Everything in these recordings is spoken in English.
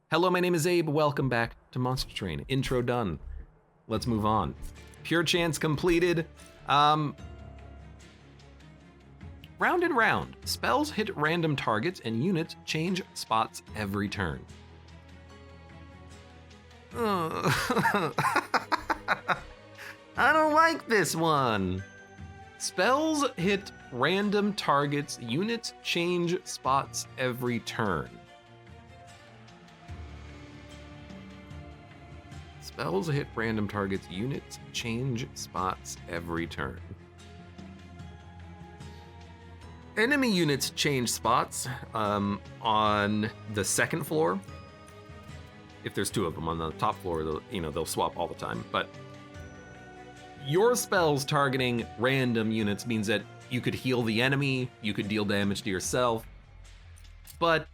Hello, my name is Abe. Welcome back to Monster Train. Intro done. Let's move on. Pure chance completed. Round and round. Spells hit random targets and units change spots every turn. I don't like this one. Spells hit random targets, units change spots every turn. Spells hit random targets, units change spots every turn. Enemy units change spots on the second floor. If there's two of them on the top floor, they'll swap all the time. But your spells targeting random units means that you could heal the enemy, you could deal damage to yourself. But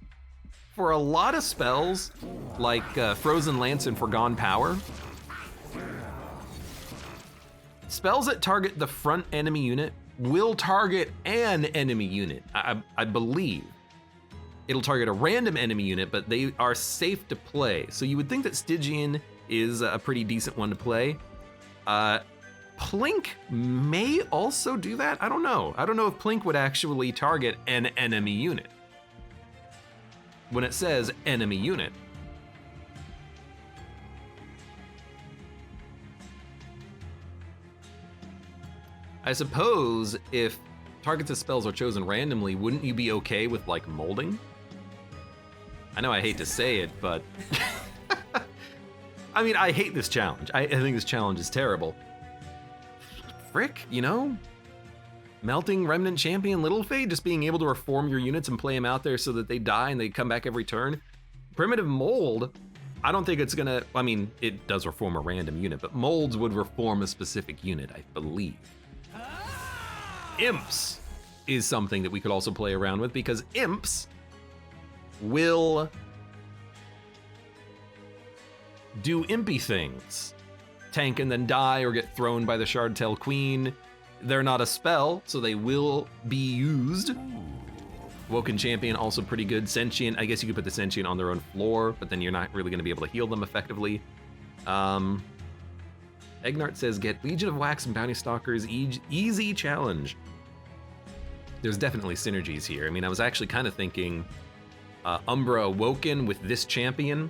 for a lot of spells, like Frozen Lance and Forgone Power, spells that target the front enemy unit will target an enemy unit, I believe. It'll target a random enemy unit, but they are safe to play. So you would think that Stygian is a pretty decent one to play. Plink may also do that. I don't know. I don't know if Plink would actually target an enemy unit when it says enemy unit. I suppose if targets of spells are chosen randomly, wouldn't you be okay with like molding? I know I hate to say it, but I mean, I hate this challenge. I think this challenge is terrible. Frick, Melting Remnant Champion Littlefade, just being able to reform your units and play them out there so that they die and they come back every turn. Primitive Mold, I don't think it's gonna, I mean, it does reform a random unit, but molds would reform a specific unit, I believe. Imps is something that we could also play around with because imps will do impy things. Tank and then die or get thrown by the Shardtail Queen. They're not a spell, so they will be used. Woken Champion, also pretty good. Sentient, I guess you could put the Sentient on their own floor, but then you're not really gonna be able to heal them effectively. Egnart says, get Legion of Wax and Bounty Stalkers, easy challenge. There's definitely synergies here. I mean, I was actually kind of thinking Umbra Awoken with this champion.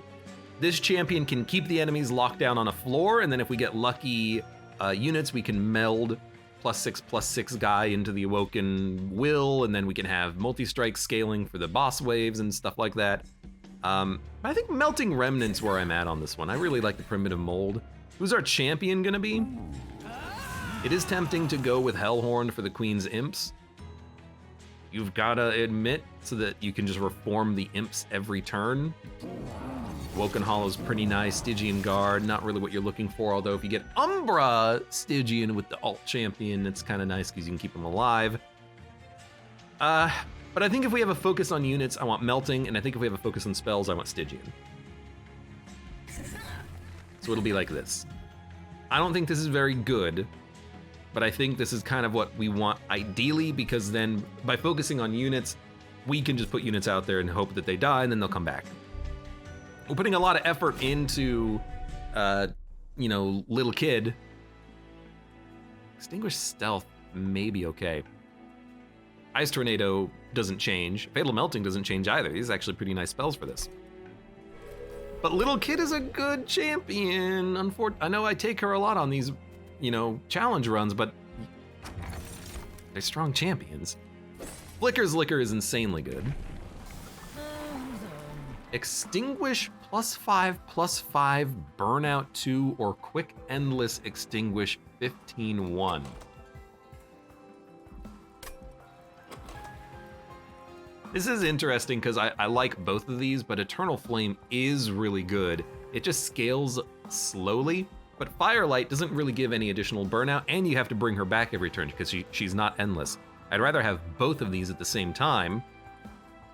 This champion can keep the enemies locked down on a floor, and then if we get lucky units, we can meld +6/+6 guy into the Awoken Will, and then we can have multi-strike scaling for the boss waves and stuff like that. I think Melting Remnant's where I'm at on this one. I really like the Primitive Mold. Who's our champion gonna be? It is tempting to go with Hellhorn for the Queen's Imps. You've gotta admit, so that you can just reform the Imps every turn. Woken Hollow's pretty nice. Stygian Guard, not really what you're looking for, although if you get Umbra Stygian with the alt champion, it's kind of nice because you can keep them alive. But I think if we have a focus on units, I want Melting, and I think if we have a focus on spells, I want Stygian. So it'll be like this. I don't think this is very good, but I think this is kind of what we want ideally, because then by focusing on units, we can just put units out there and hope that they die and then they'll come back. We're putting a lot of effort into, Little Kid. Extinguished Stealth may be okay. Ice Tornado doesn't change. Fatal Melting doesn't change either. These are actually pretty nice spells for this. But Little Kid is a good champion. I know I take her a lot on these, challenge runs, but they're strong champions. Flicker's Liquor is insanely good. Extinguish +5/+5, Burnout 2, or Quick Endless Extinguish 15/1. This is interesting because I like both of these, but Eternal Flame is really good. It just scales slowly, but Firelight doesn't really give any additional burnout, and you have to bring her back every turn because she's not endless. I'd rather have both of these at the same time,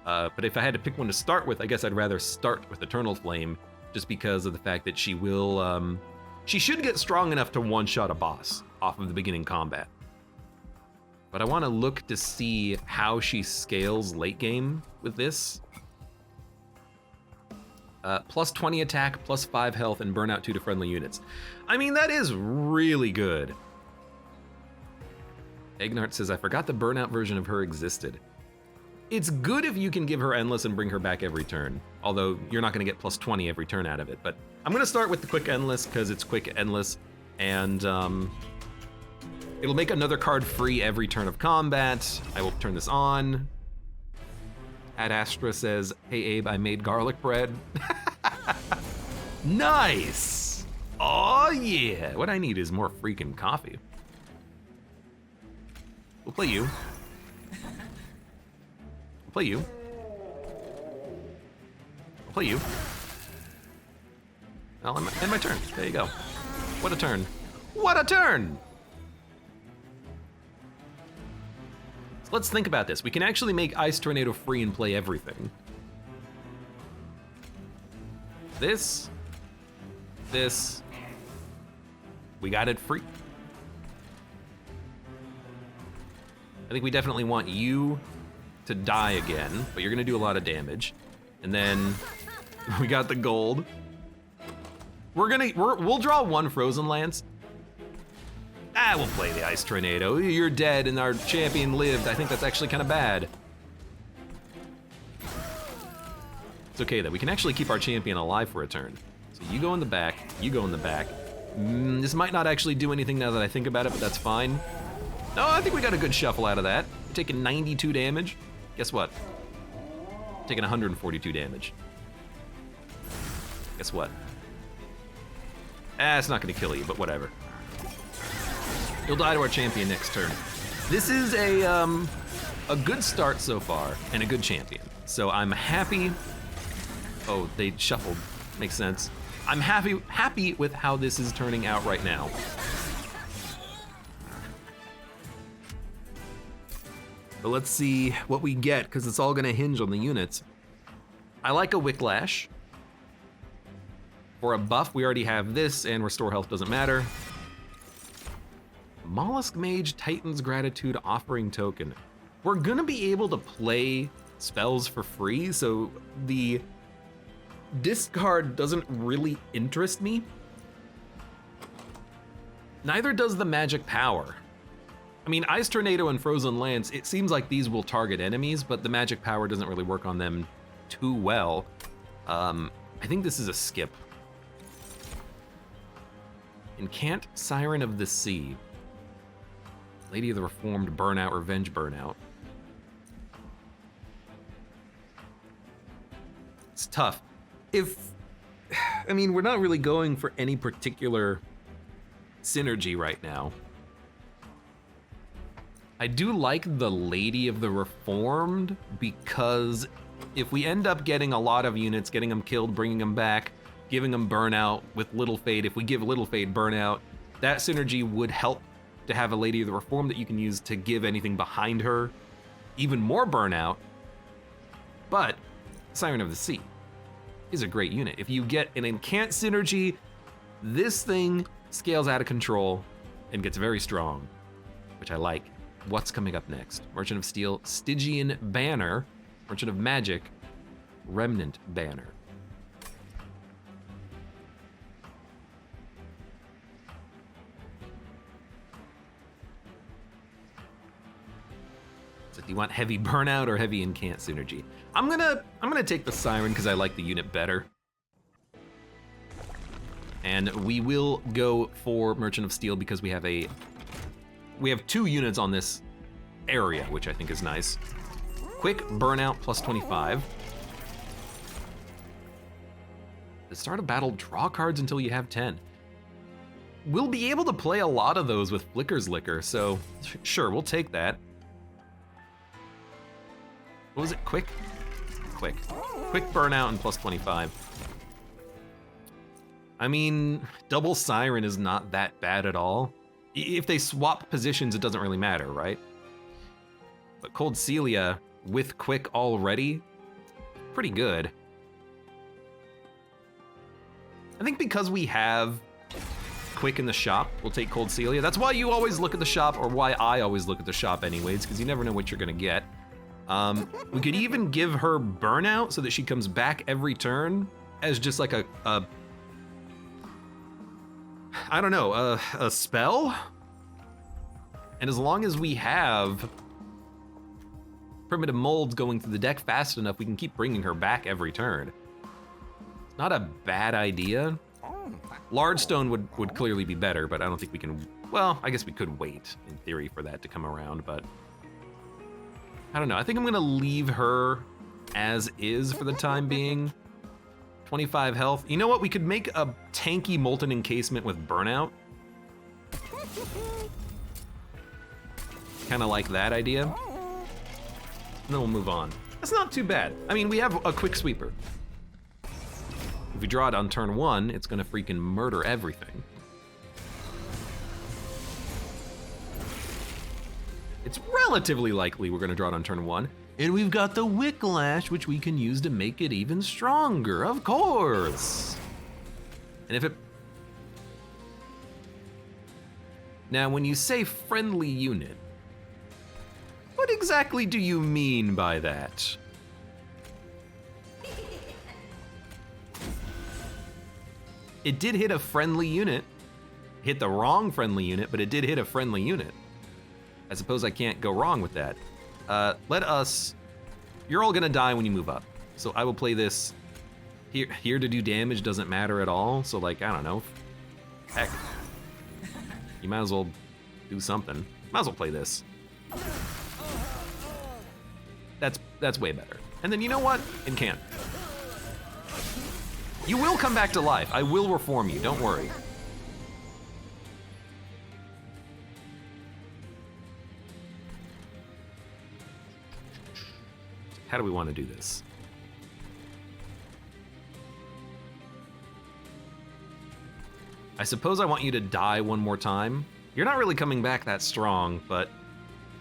but if I had to pick one to start with, I guess I'd rather start with Eternal Flame, just because of the fact that she will, she should get strong enough to one-shot a boss off of the beginning combat. But I want to look to see how she scales late game with this. Plus 20 attack, plus 5 health, and burnout 2 to friendly units. I mean, that is really good. Egnart says, I forgot the burnout version of her existed. It's good if you can give her endless and bring her back every turn, although you're not gonna get plus 20 every turn out of it. But I'm gonna start with the quick endless because it's quick endless, and it'll make another card free every turn of combat. I will turn this on. Ad Astra says, hey Abe, I made garlic bread. Nice! Oh yeah! What I need is more freaking coffee. We'll play you. We'll play you. I'll play you. I'll end my turn. There you go. What a turn. What a turn! Let's think about this. We can actually make Ice Tornado free and play everything. This. We got it free. I think we definitely want you to die again, but you're gonna do a lot of damage. And then we got the gold. We'll draw one Frozen Lance. We'll play the Ice Tornado. You're dead and our champion lived. I think that's actually kind of bad. It's okay though, we can actually keep our champion alive for a turn. So you go in the back, you go in the back. This might not actually do anything now that I think about it, but that's fine. No, I think we got a good shuffle out of that. We're taking 92 damage. Guess what? Taking 142 damage. Guess what? It's not gonna kill you, but whatever. You'll die to our champion next turn. This is a good start so far, and a good champion. So I'm happy. Oh, they shuffled. Makes sense. I'm happy with how this is turning out right now. But let's see what we get, because it's all gonna hinge on the units. I like a Wicklash. For a buff, we already have this, and restore health doesn't matter. Mollusk Mage, Titan's Gratitude, Offering Token. We're gonna be able to play spells for free, so the discard doesn't really interest me. Neither does the Magic Power. I mean, Ice Tornado and Frozen Lance, it seems like these will target enemies, but the Magic Power doesn't really work on them too well. I think this is a skip. Incant Siren of the Sea. Lady of the Reformed, Burnout, Revenge Burnout. It's tough. I mean, we're not really going for any particular synergy right now. I do like the Lady of the Reformed, because if we end up getting a lot of units, getting them killed, bringing them back, giving them burnout with Little Fade, if we give Little Fade burnout, that synergy would help to have a Lady of the Reformed that you can use to give anything behind her even more burnout. But Siren of the Sea is a great unit. If you get an Incant synergy, this thing scales out of control and gets very strong, which I like. What's coming up next? Merchant of Steel, Stygian Banner. Merchant of Magic, Remnant Banner. So do you want heavy burnout or heavy incant synergy? I'm gonna take the Siren because I like the unit better. And we will go for Merchant of Steel because we have two units on this area, which I think is nice. Quick burnout plus 25. The start of battle, draw cards until you have 10. We'll be able to play a lot of those with Flicker's Liquor, so sure, we'll take that. What was it? Quick burnout and plus 25. I mean, double Siren is not that bad at all. If they swap positions, it doesn't really matter, right? But Cold Celia with quick already, pretty good. I think because we have quick in the shop, we'll take Cold Celia. That's why you always look at the shop, or why I always look at the shop anyways, because you never know what you're gonna get. We could even give her burnout so that she comes back every turn. as just like a I don't know, a spell? And as long as we have primitive molds going through the deck fast enough, we can keep bringing her back every turn. It's not a bad idea. Large stone would clearly be better, but I don't think we can, well, I guess we could wait in theory for that to come around, but I don't know. I think I'm gonna leave her as is for the time being. 25 health. You know what? We could make a tanky molten encasement with burnout. Kind of like that idea. And then we'll move on. That's not too bad. I mean, we have a quick sweeper. If we draw it on turn 1, it's gonna freaking murder everything. It's relatively likely we're gonna draw it on turn 1. And we've got the Whiplash, which we can use to make it even stronger, of course. And if it... Now, when you say friendly unit, what exactly do you mean by that? It did hit a friendly unit. Hit the wrong friendly unit, but it did hit a friendly unit. I suppose I can't go wrong with that. Let us... You're all gonna die when you move up. So I will play this... Here to do damage doesn't matter at all, so like, I don't know. Heck. You might as well do something. Might as well play this. That's way better. And then you know what? Incant. You will come back to life. I will reform you, don't worry. How do we want to do this? I suppose I want you to die one more time. You're not really coming back that strong, but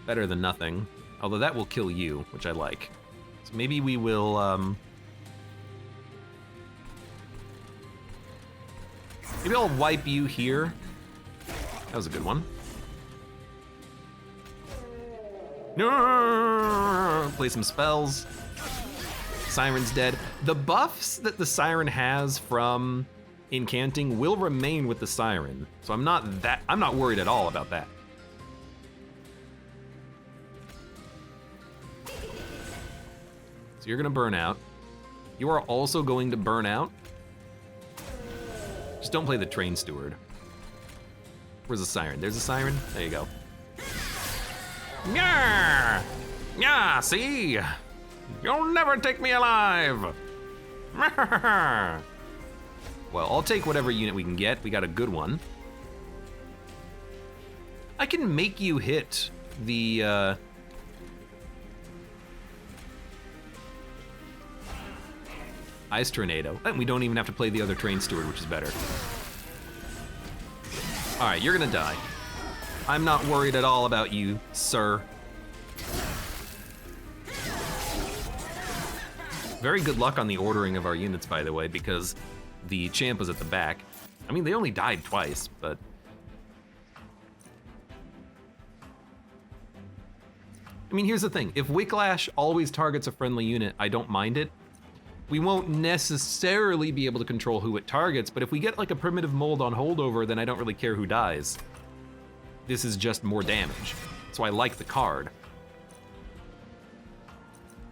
better than nothing. Although that will kill you, which I like. So maybe we will, maybe I'll wipe you here. That was a good one. No! Play some spells. Siren's dead. The buffs that the Siren has from incanting will remain with the Siren, so I'm not worried at all about that. So you're gonna burn out. You are also going to burn out. Just don't play the Train Steward. Where's the Siren? There's a Siren. There you go. Yeah, yeah. See, you'll never take me alive. Well, I'll take whatever unit we can get. We got a good one. I can make you hit the Ice Tornado, and we don't even have to play the other Train Steward, which is better. All right, you're gonna die. I'm not worried at all about you, sir. Very good luck on the ordering of our units, by the way, because the champ was at the back. I mean, they only died twice, but... I mean, here's the thing. If Whiplash always targets a friendly unit, I don't mind it. We won't necessarily be able to control who it targets, but if we get like a primitive mold on holdover, then I don't really care who dies. This is just more damage. So I like the card.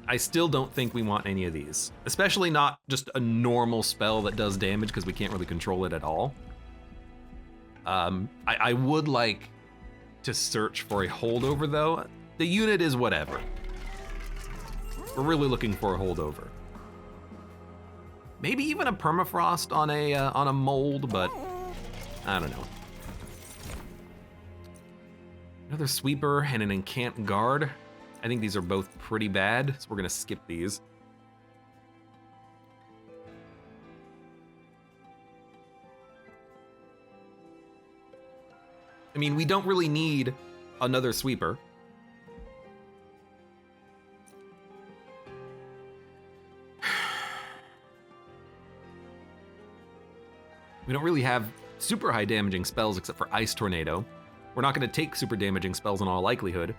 I still don't think we want any of these. Especially not just a normal spell that does damage because we can't really control it at all. I would like to search for a holdover though. The unit is whatever. We're really looking for a holdover. Maybe even a permafrost on a mold, but I don't know. Another sweeper and an incant guard. I think these are both pretty bad, so we're gonna skip these. I mean, we don't really need another sweeper. We don't really have super high damaging spells except for Ice Tornado. We're not gonna take super damaging spells in all likelihood,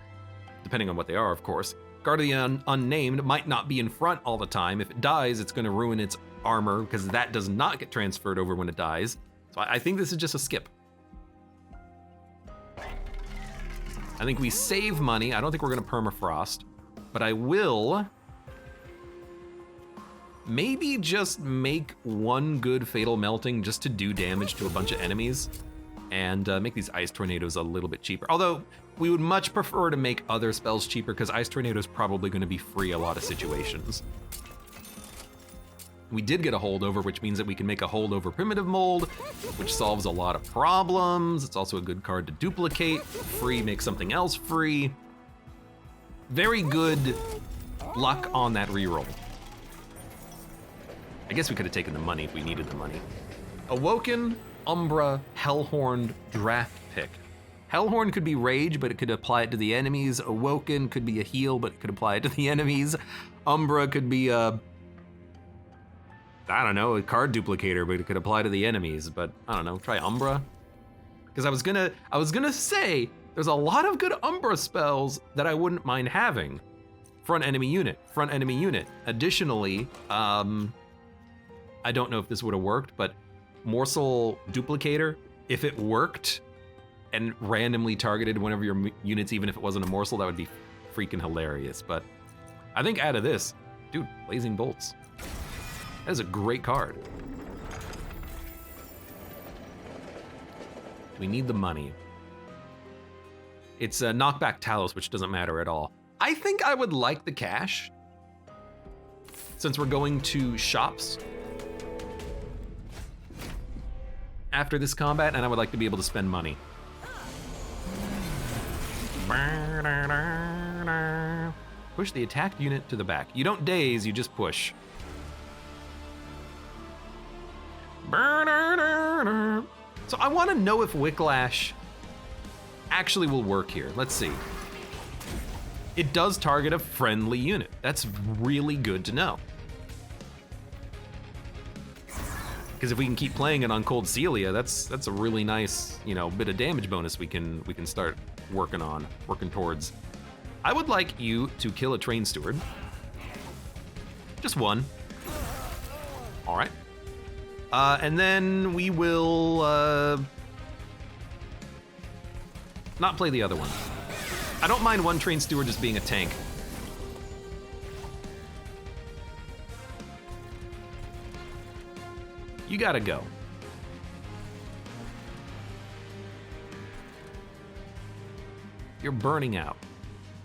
depending on what they are, of course. Guard of the Unnamed might not be in front all the time. If it dies, it's gonna ruin its armor, because that does not get transferred over when it dies. So I think this is just a skip. I think we save money. I don't think we're gonna permafrost, but I will maybe just make one good fatal melting just to do damage to a bunch of enemies and make these ice tornadoes a little bit cheaper. Although we would much prefer to make other spells cheaper because ice tornado is probably gonna be free a lot of situations. We did get a holdover, which means that we can make a holdover primitive mold, which solves a lot of problems. It's also a good card to duplicate. Free makes something else free. Very good luck on that reroll. I guess we could have taken the money if we needed the money. Awoken, Umbra, Hellhorned, draft pick. Hellhorn could be rage, but it could apply it to the enemies. Awoken could be a heal, but it could apply it to the enemies. Umbra could be a, I don't know, a card duplicator, but it could apply to the enemies. But I don't know, try Umbra. Because I was gonna say there's a lot of good Umbra spells that I wouldn't mind having. Front enemy unit, front enemy unit. Additionally, I don't know if this would have worked, but Morsel Duplicator, if it worked and randomly targeted one of your units, even if it wasn't a morsel, that would be freaking hilarious. But I think out of this, dude, Blazing Bolts. That is a great card. Do we need the money? It's a knockback Talos, which doesn't matter at all. I think I would like the cash, since we're going to shops after this combat, and I would like to be able to spend money. Push the attacked unit to the back. You don't daze, you just push. So I want to know if Wicklash actually will work here. Let's see. It does target a friendly unit. That's really good to know. Because if we can keep playing it on Cold Celia, that's a really nice, you know, bit of damage bonus we can start working towards. I would like you to kill a train steward. Just one. All right. And then we will not play the other one. I don't mind one train steward just being a tank. You gotta go. You're burning out.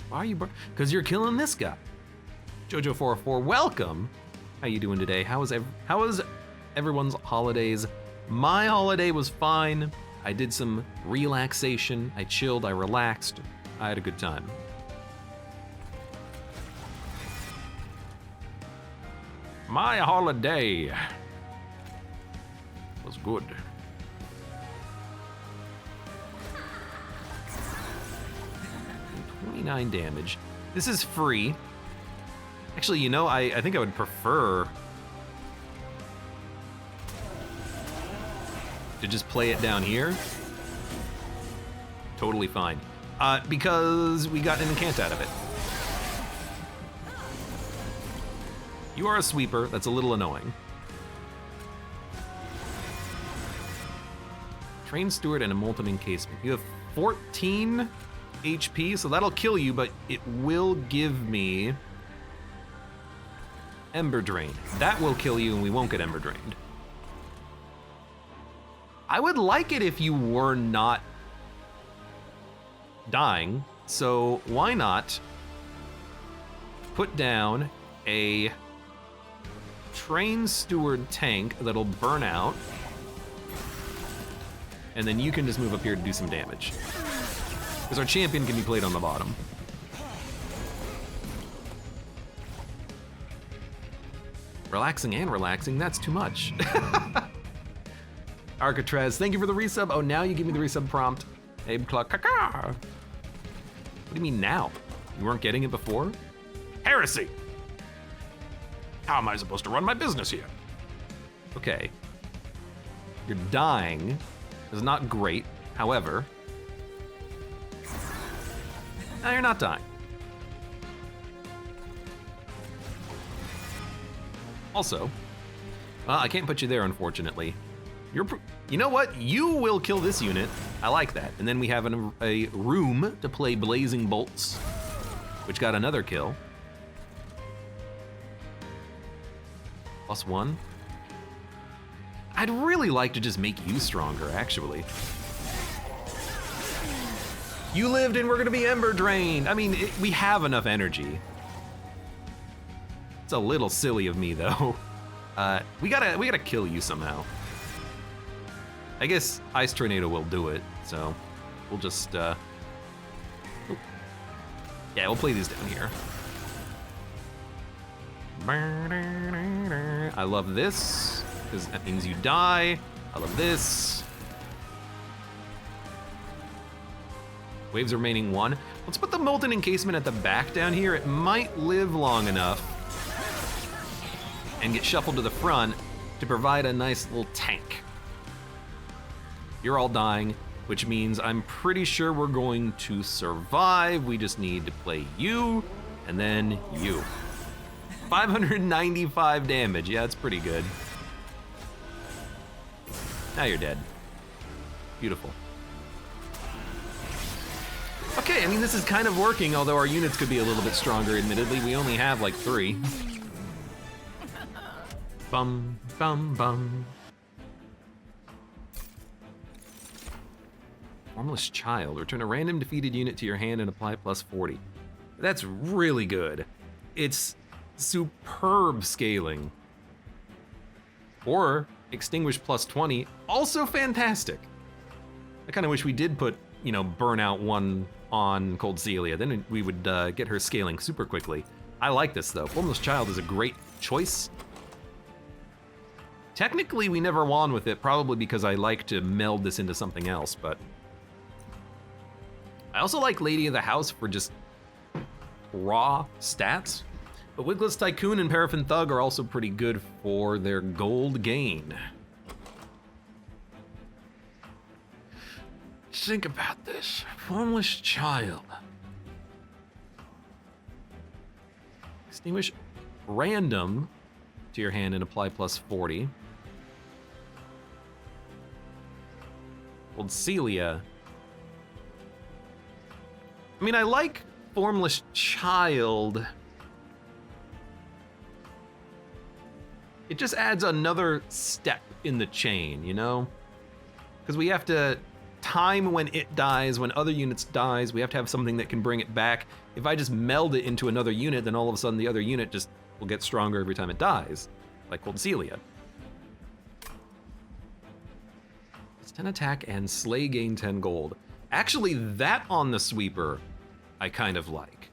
Why are you burning? Because you're killing this guy. Jojo404, welcome. How you doing today? How was everyone's holidays? My holiday was fine. I did some relaxation. I chilled, I relaxed. I had a good time. My holiday was good. And 29 damage. This is free. Actually, you know, I think I would prefer to just play it down here. Totally fine. Because we got an incant out of it. You are a sweeper, that's a little annoying. Train steward and a molten encasement. You have 14 HP, so that'll kill you, but it will give me Ember Drain. That will kill you and we won't get Ember Drained. I would like it if you were not dying, so why not put down a train steward tank that'll burn out, and then you can just move up here to do some damage. Because our champion can be played on the bottom. Relaxing, that's too much. Arcatrez, thank you for the resub. Oh, now you give me the resub prompt. Abe Clancy. What do you mean now? You weren't getting it before? Heresy! How am I supposed to run my business here? Okay. You're dying. It's not great. However, now you're not dying. Also, Well, I can't put you there, unfortunately. You know what? You will kill this unit. I like that. And then we have a room to play Blazing Bolts, which got another kill. +1. I'd really like to just make you stronger, actually. You lived and we're gonna be Ember Drained. I mean, we have enough energy. It's a little silly of me, though. We gotta kill you somehow. I guess Ice Tornado will do it, so we'll just, yeah, we'll play these down here. I love this, because that means you die. I love this. Waves remaining 1. Let's put the Molten Encasement at the back down here. It might live long enough and get shuffled to the front to provide a nice little tank. You're all dying, which means I'm pretty sure we're going to survive. We just need to play you, and then you. 595 damage, yeah, that's pretty good. Now you're dead. Beautiful. Okay, I mean, this is kind of working, although our units could be a little bit stronger, admittedly. We only have like 3. Bum, bum, bum. Formless Child. Return a random defeated unit to your hand and apply +40. That's really good. It's superb scaling. Or Extinguish +20, also fantastic. I kind of wish we did put, you know, Burnout 1 on Cold Celia. Then we would get her scaling super quickly. I like this though. Formless Child is a great choice. Technically, we never won with it, probably because I like to meld this into something else, but I also like Lady of the House for just raw stats, but Wigless Tycoon and Paraffin Thug are also pretty good for their gold gain. Think about this. Formless Child. Extinguish random to your hand and apply +40. Old Celia. I mean, I like Formless Child. It just adds another step in the chain, you know? Because we have to time when it dies, when other units dies, we have to have something that can bring it back. If I just meld it into another unit, then all of a sudden the other unit just will get stronger every time it dies, like Cold Celia. It's 10 attack and Slay gain 10 gold. Actually, that on the Sweeper, I kind of like.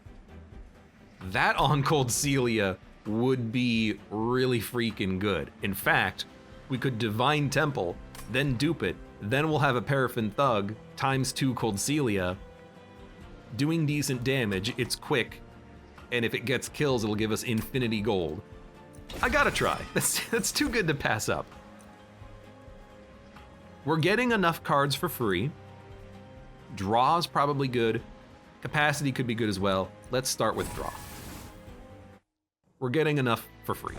That on Cold Celia would be really freaking good. In fact, we could Divine Temple, then dupe it, then we'll have a Paraffin Thug ×2 Cold Celia, doing decent damage, it's quick, and if it gets kills, it'll give us infinity gold. I gotta try. That's too good to pass up. We're getting enough cards for free. Draw's probably good. Capacity could be good as well. Let's start with draw. We're getting enough for free.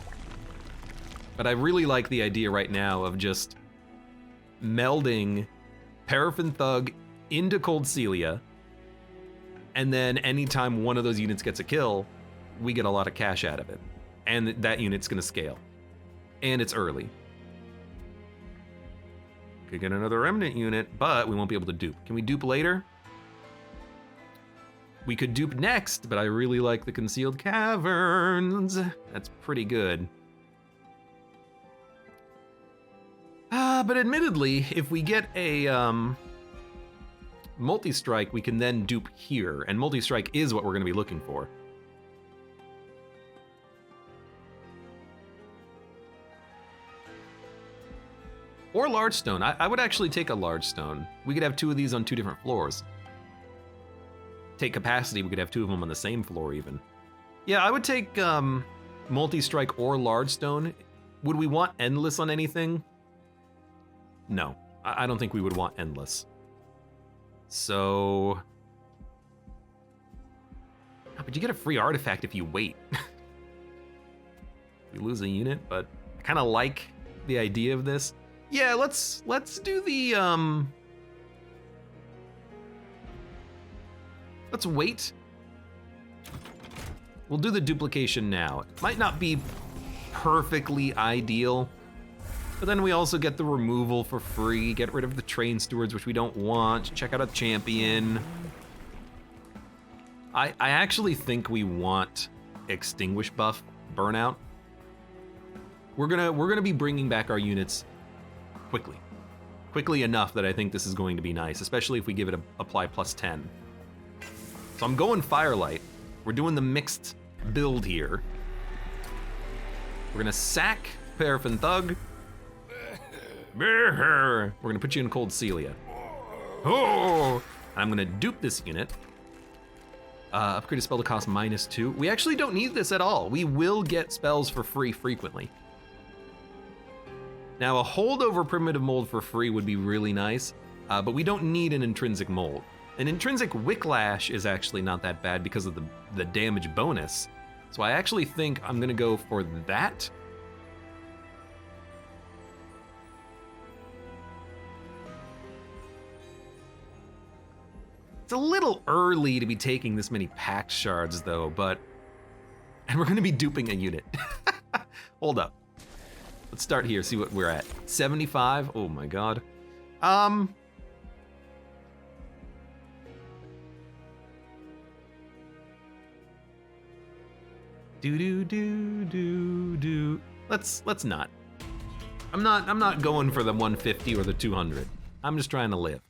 But I really like the idea right now of just melding Paraffin Thug into Cold Celia, and then anytime one of those units gets a kill, we get a lot of cash out of it. And that unit's gonna scale. And it's early. Could get another Remnant unit, but we won't be able to dupe. Can we dupe later? We could dupe next, but I really like the Concealed Caverns. That's pretty good. But admittedly, if we get a multi-strike, we can then dupe here, and multi-strike is what we're gonna be looking for. Or large stone. I would actually take a large stone. We could have 2 of these on 2 different floors. Take capacity, we could have 2 of them on the same floor even. Yeah, I would take multi-strike or large stone. Would we want endless on anything? No, I don't think we would want endless. So, but you get a free artifact if you wait. You lose a unit, but I kind of like the idea of this. Yeah, let's do the let's wait. We'll do the duplication now. It might not be perfectly ideal, but then we also get the removal for free, get rid of the train stewards, which we don't want, check out a champion. I actually think we want extinguish buff burnout. We're gonna be bringing back our units quickly enough that I think this is going to be nice, especially if we give it a apply +10. So I'm going Firelight. We're doing the mixed build here. We're gonna sack Paraffin Thug. We're gonna put you in Cold Celia. Oh! I'm gonna dupe this unit. Upgrade a spell to cost -2. We actually don't need this at all. We will get spells for free frequently. Now, a holdover primitive mold for free would be really nice, but we don't need an intrinsic mold. An intrinsic Wicklash is actually not that bad because of the damage bonus. So I actually think I'm gonna go for that. It's a little early to be taking this many pact shards though, and we're gonna be duping a unit. Hold up. Let's start here, see what we're at. 75, oh my God. Let's not. I'm not going for the 150 or the 200. I'm just trying to live.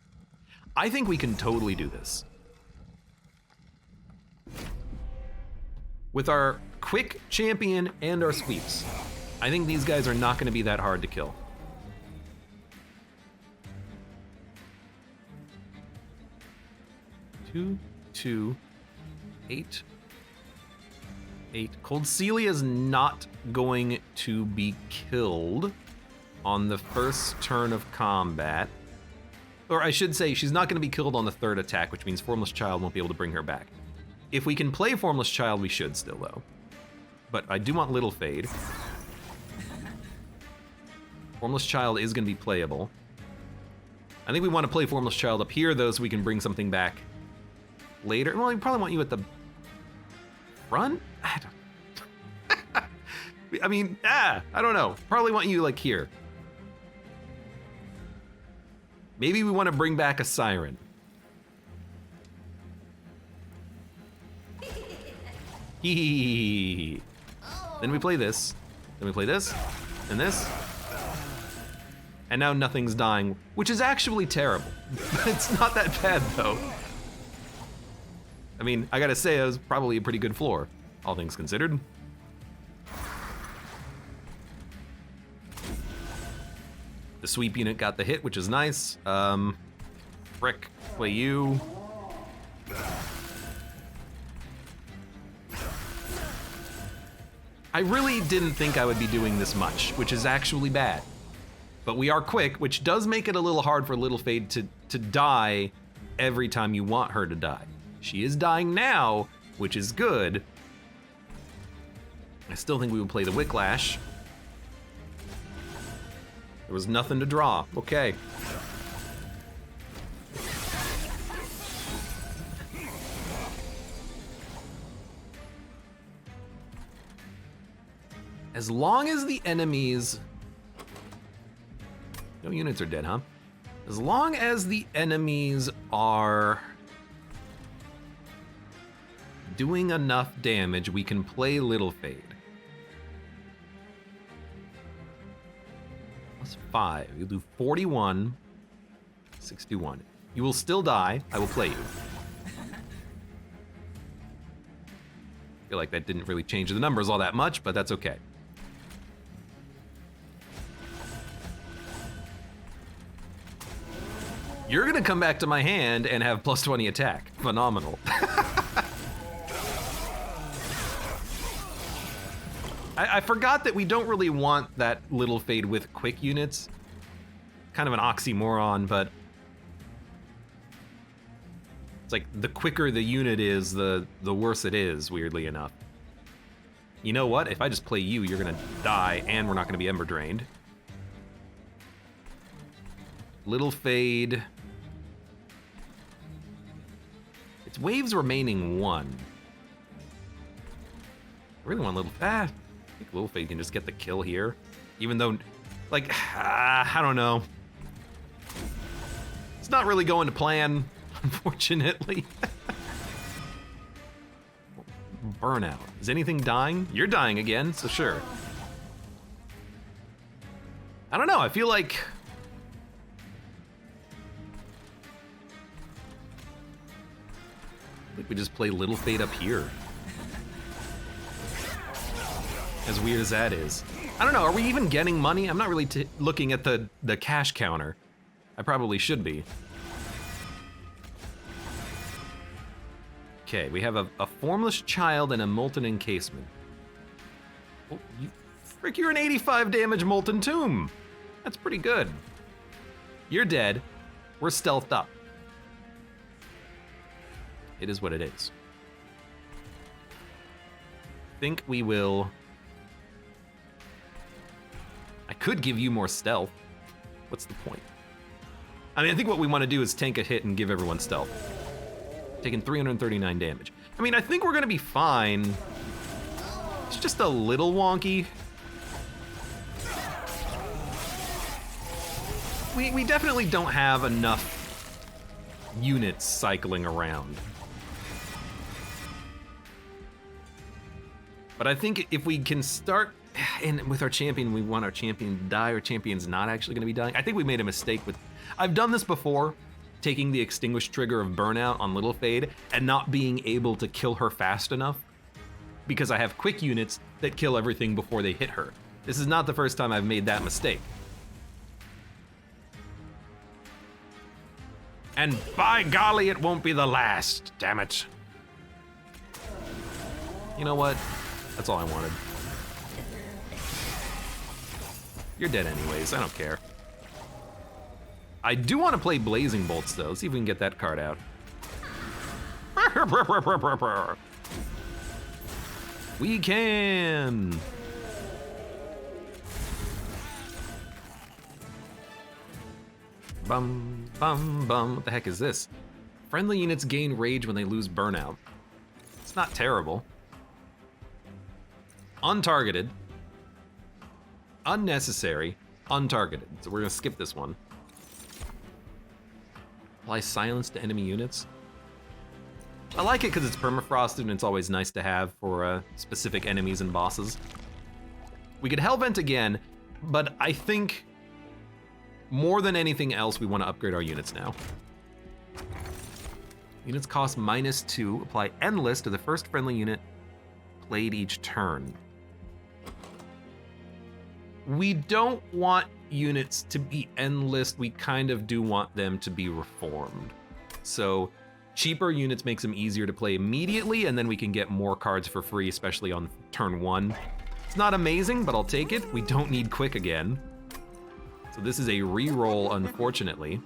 I think we can totally do this. With our quick champion and our sweeps, I think these guys are not gonna be that hard to kill. Two, 8. Cold Celia is not going to be killed on the first turn of combat. Or I should say, she's not going to be killed on the third attack, which means Formless Child won't be able to bring her back. If we can play Formless Child, we should still, though. But I do want Little Fade. Formless Child is going to be playable. I think we want to play Formless Child up here, though, so we can bring something back later. Well, we probably want you at the front? I mean, I don't know. Probably want you, like, here. Maybe we want to bring back a Siren. Hee. Then we play this. Then we play this. And this. And now nothing's dying, which is actually terrible. It's not that bad, though. I mean, I gotta say, it was probably a pretty good floor, all things considered. The sweep unit got the hit, which is nice. Frick, play you. I really didn't think I would be doing this much, which is actually bad. But we are quick, which does make it a little hard for Little Fade to die every time you want her to die. She is dying now, which is good. I still think we would play the Wicklash. There was nothing to draw. Okay. As long as the enemies... No units are dead, huh? As long as the enemies are doing enough damage, we can play Little Fade. +5. You'll do 41, 61. You will still die. I will play you. I feel like that didn't really change the numbers all that much, but that's okay. You're gonna come back to my hand and have +20 attack. Phenomenal. I forgot that we don't really want that Little Fade with quick units. Kind of an oxymoron, but it's like the quicker the unit is, the worse it is, weirdly enough. You know what? If I just play you, you're gonna die and we're not gonna be Ember Drained. Little Fade. Its waves remaining 1. I really want I think Little Fade can just get the kill here. Even though, like, I don't know. It's not really going to plan, unfortunately. Burnout. Is anything dying? You're dying again, so sure. I don't know, I feel like... we just play Little Fade up here. As weird as that is. I don't know, are we even getting money? I'm not really looking at the cash counter. I probably should be. Okay, we have a formless child and a molten encasement. Oh, frick, you're an 85 damage molten tomb. That's pretty good. You're dead. We're stealthed up. It is what it is. I think we will... I could give you more stealth. What's the point? I mean, I think what we want to do is tank a hit and give everyone stealth. Taking 339 damage. I mean, I think we're gonna be fine. It's just a little wonky. We definitely don't have enough units cycling around. But I think if we can start, and with our champion, we want our champion to die, our champion's not actually gonna be dying. I think we made a mistake with, I've done this before, taking the extinguished trigger of Burnout on Little Fade and not being able to kill her fast enough because I have quick units that kill everything before they hit her. This is not the first time I've made that mistake. And by golly, it won't be the last, damn it. You know what? That's all I wanted. You're dead anyways, I don't care. I do want to play Blazing Bolts though, see if we can get that card out. We can! Bum, bum, bum. What the heck is this? Friendly units gain rage when they lose Burnout. It's not terrible. Untargeted. Unnecessary. Untargeted. So we're gonna skip this one. Apply silence to enemy units. I like it because it's permafrosted and it's always nice to have for specific enemies and bosses. We could Hellvent again, but I think more than anything else, we want to upgrade our units now. Units cost -2. Apply Endless to the first friendly unit played each turn. We don't want units to be endless. We kind of do want them to be reformed. So cheaper units makes them easier to play immediately, and then we can get more cards for free, especially on turn 1. It's not amazing, but I'll take it. We don't need quick again. So this is a reroll, unfortunately.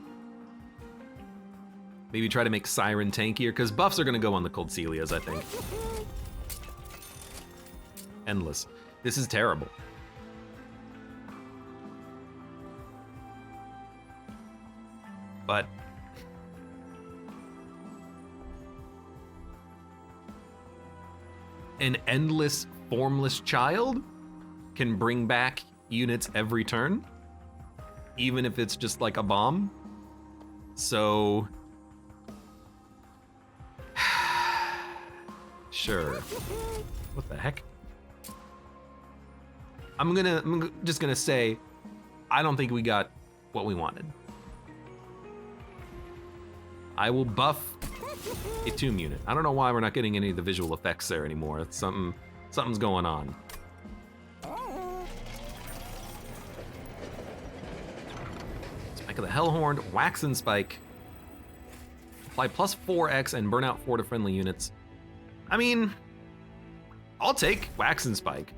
Maybe try to make Siren tankier, because buffs are gonna go on the Cold Celias, I think. Endless. This is terrible. But an endless formless child can bring back units every turn, even if it's just like a bomb. So sure. What the heck? I'm just gonna say I don't think we got what we wanted. I will buff a tomb unit. I don't know why we're not getting any of the visual effects there anymore. It's something's going on. Spike of the Hellhorn, Wax and Spike. Apply plus 4x and burn out 4 to friendly units. I mean, I'll take Wax and Spike.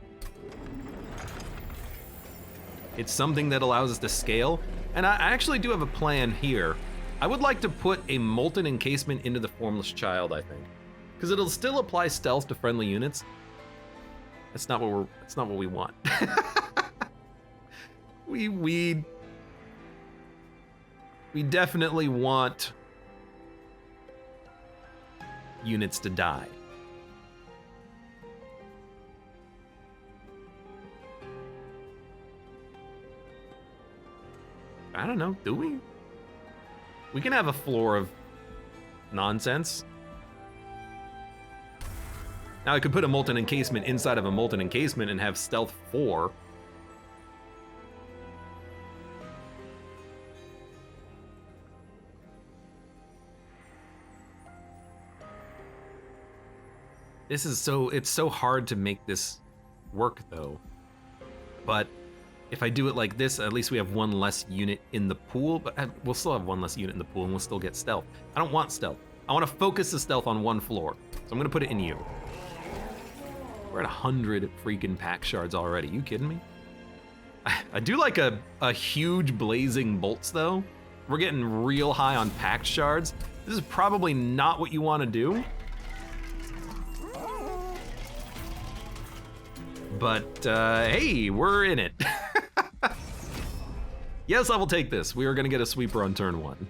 It's something that allows us to scale, and I actually do have a plan here. I would like to put a Molten Encasement into the Formless Child, I think. Because it'll still apply stealth to friendly units. That's not what we want. We definitely want units to die. I don't know, do we? We can have a floor of nonsense. Now I could put a molten encasement inside of a molten encasement and have stealth 4. This is it's so hard to make this work though. But if I do it like this, at least we have one less unit in the pool, but we'll still have one less unit in the pool and we'll still get stealth. I don't want stealth. I want to focus the stealth on one floor. So I'm gonna put it in you. We're at 100 freaking pack shards already. You kidding me? I do like a huge blazing bolts though. We're getting real high on packed shards. This is probably not what you want to do. But hey, we're in it. Yes, I will take this. We are gonna get a sweeper on turn 1.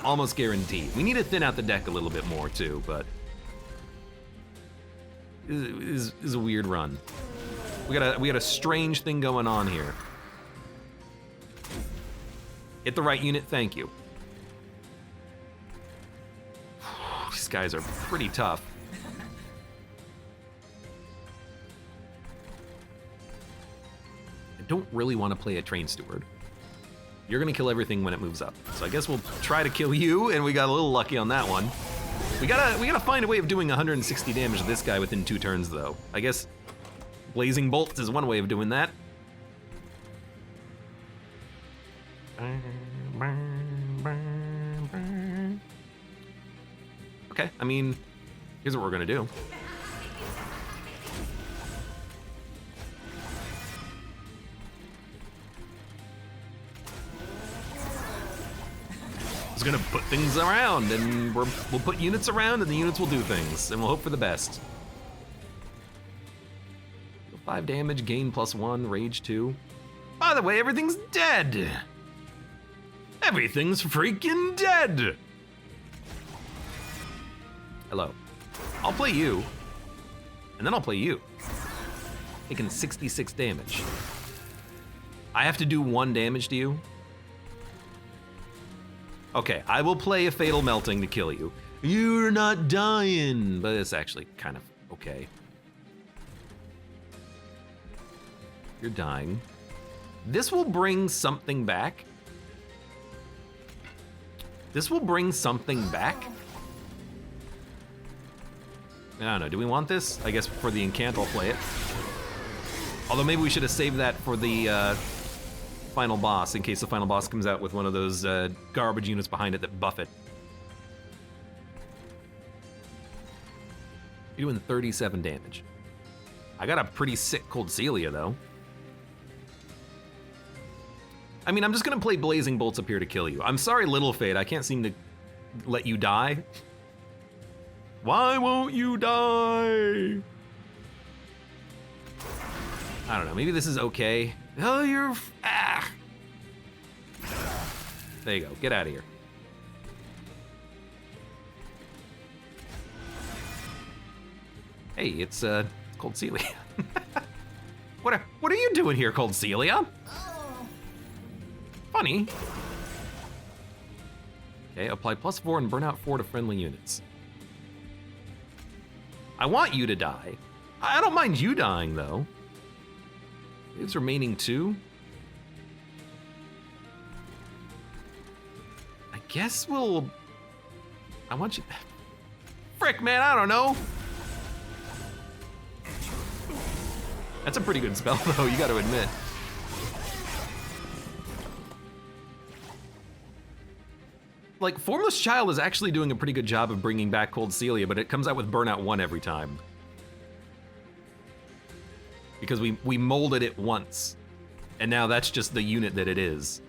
Almost guaranteed. We need to thin out the deck a little bit more too, but this is a weird run. We got a strange thing going on here. Hit the right unit, thank you. These guys are pretty tough. I don't really want to play a train steward. You're gonna kill everything when it moves up. So I guess we'll try to kill you, and we got a little lucky on that one. We gotta find a way of doing 160 damage to this guy within 2 turns though. I guess blazing bolts is one way of doing that. Okay, I mean, here's what we're gonna do. It's gonna put things around, and we'll put units around, and the units will do things, and we'll hope for the best. 5 damage, gain +1, rage 2. By the way, everything's dead. Everything's freaking dead. Hello. I'll play you, and then I'll play you. Taking 66 damage. I have to do 1 damage to you. Okay, I will play a Fatal Melting to kill you. You're not dying, but it's actually kind of okay. You're dying. This will bring something back. This will bring something back. I don't know, do we want this? I guess for the incant, I'll play it. Although maybe we should have saved that for the final boss, in case the final boss comes out with one of those garbage units behind it that buff it. You're doing 37 damage. I got a pretty sick Cold Celia though. I mean, I'm just gonna play Blazing Bolts up here to kill you. I'm sorry, Little Fate, I can't seem to let you die. Why won't you die? I don't know, maybe this is okay. Oh, you're, There you go, get out of here. Hey, it's Cold Celia. What are you doing here, Cold Celia? Funny. Okay, apply +4 and burn out 4 to friendly units. I want you to die. I don't mind you dying though. Waves remaining 2. I guess I want you. Frick, man, I don't know. That's a pretty good spell though, you gotta admit. Like, Formless Child is actually doing a pretty good job of bringing back Cold Celia, but it comes out with Burnout 1 every time. Because we molded it once, and now that's just the unit that it is.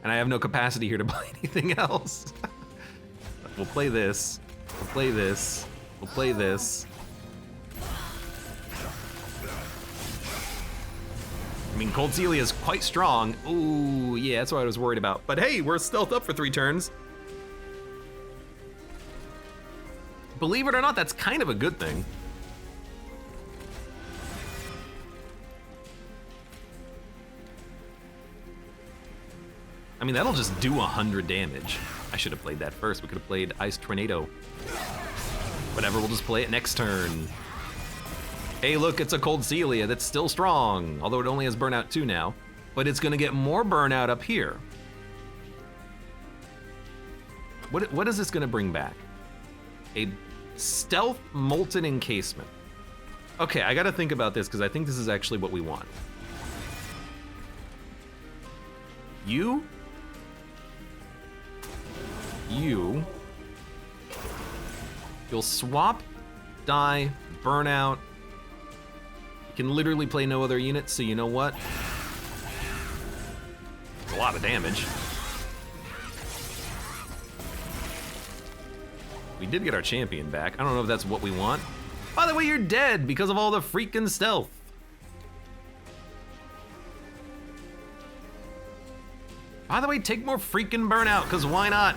And I have no capacity here to play anything else. We'll play this, we'll play this, we'll play this. I mean, Cold Celia is quite strong. Ooh, yeah, that's what I was worried about. But hey, we're stealth up for 3 turns. Believe it or not, that's kind of a good thing. I mean, that'll just do 100 damage. I should have played that first. We could have played Ice Tornado. Whatever, we'll just play it next turn. Hey, look, it's a Cold Celia that's still strong, although it only has Burnout 2 now, but it's gonna get more Burnout up here. What is this gonna bring back? A Stealth Molten Encasement. Okay, I gotta think about this because I think this is actually what we want. You'll swap, die, burnout. You can literally play no other units, so you know what? It's a lot of damage. We did get our champion back. I don't know if that's what we want. By the way, you're dead because of all the freaking stealth. By the way, take more freaking burnout, because why not?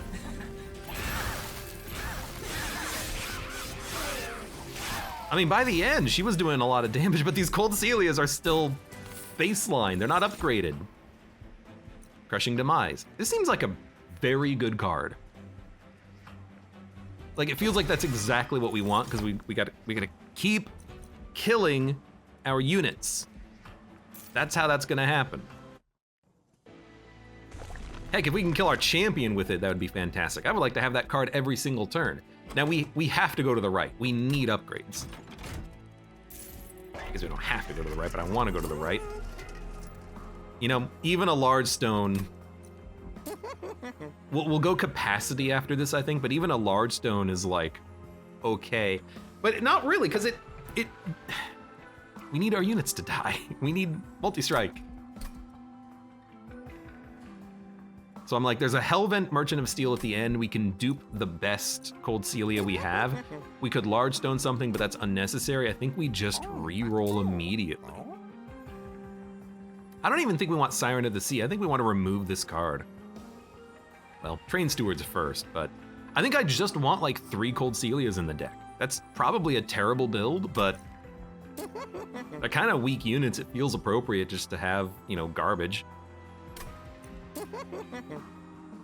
I mean, by the end, she was doing a lot of damage, but these Cold Celias are still baseline. They're not upgraded. Crushing Demise. This seems like a very good card. Like, it feels like that's exactly what we want, because we gotta keep killing our units. That's how that's gonna happen. Heck, if we can kill our champion with it, that would be fantastic. I would like to have that card every single turn. Now we have to go to the right. We need upgrades. I guess we don't have to go to the right, but I want to go to the right. You know, even a large stone. We'll go capacity after this, I think, but even a large stone is like, okay. But not really, because we need our units to die. We need multi-strike. So I'm like, there's a Hellvent Merchant of Steel at the end. We can dupe the best Cold Celia we have. We could large stone something, but that's unnecessary. I think we just re-roll immediately. I don't even think we want Siren of the Sea. I think we want to remove this card. Well, Train Stewards first, but I think I just want like 3 Cold Celias in the deck. That's probably a terrible build, but they're kind of weak units. It feels appropriate just to have, you know, garbage.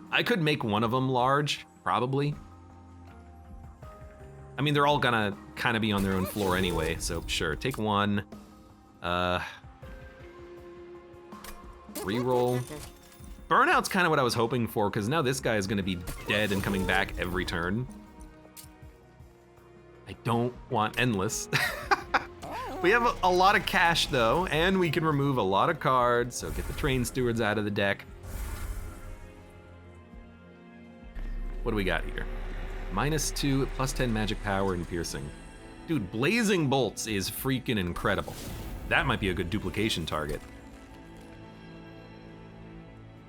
I could make one of them large, probably. I mean, they're all gonna kind of be on their own floor anyway, so sure, take one. Reroll. Burnout's kind of what I was hoping for, because now this guy is gonna be dead and coming back every turn. I don't want Endless. We have a lot of cash though, and we can remove a lot of cards, so get the Train Stewards out of the deck. What do we got here? -2, +10 magic power and piercing. Dude, Blazing Bolts is freaking incredible. That might be a good duplication target.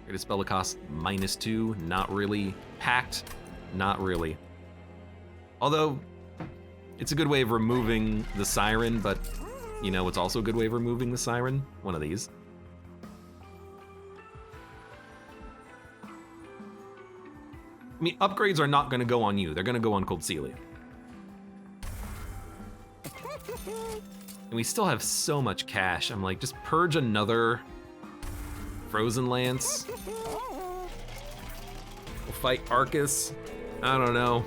Greatest spell cost -2, not really. Pact, not really. Although, it's a good way of removing the Siren, but you know, it's also a good way of removing the Siren. One of these. I mean, upgrades are not gonna go on you. They're gonna go on Cold Celia. And we still have so much cash. I'm like, just purge another Frozen Lance. We'll fight Arcus. I don't know.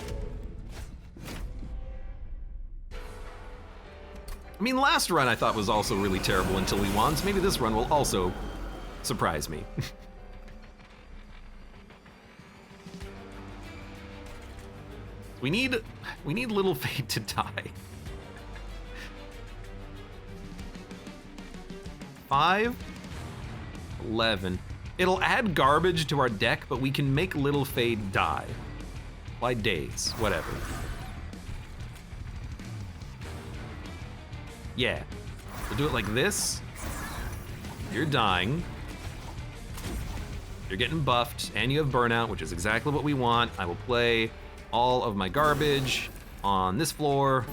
I mean, last run I thought was also really terrible until we won, so maybe this run will also surprise me. We need Little Fate to die. 5, 11. It'll add garbage to our deck, but we can make Little Fate die. By days, whatever. Yeah, we'll do it like this. You're dying. You're getting buffed, and you have Burnout, which is exactly what we want. I will play all of my garbage on this floor.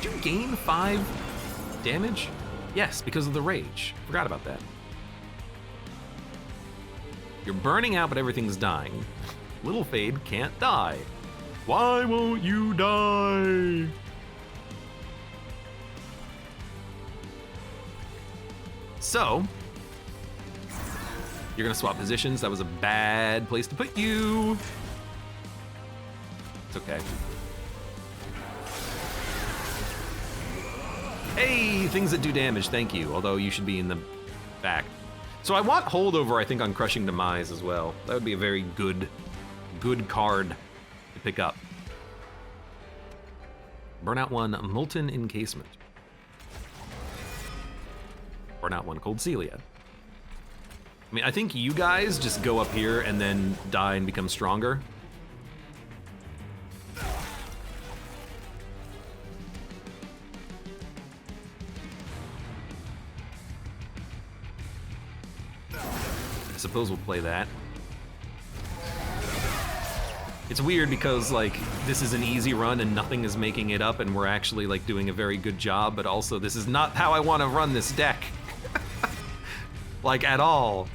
Did you gain 5 damage? Yes, because of the rage. Forgot about that. You're burning out, but everything's dying. Little Fade can't die. Why won't you die? So, you're gonna swap positions. That was a bad place to put you. It's okay. Hey, things that do damage, thank you. Although you should be in the back. So I want holdover, I think, on Crushing Demise as well. That would be a very good card to pick up. Burnout 1, Molten Encasement. Burnout 1, Cold Celia. I mean, I think you guys just go up here and then die and become stronger. I suppose we'll play that. It's weird because, like, this is an easy run and nothing is making it up and we're actually, like, doing a very good job, but also this is not how I want to run this deck. Like, at all.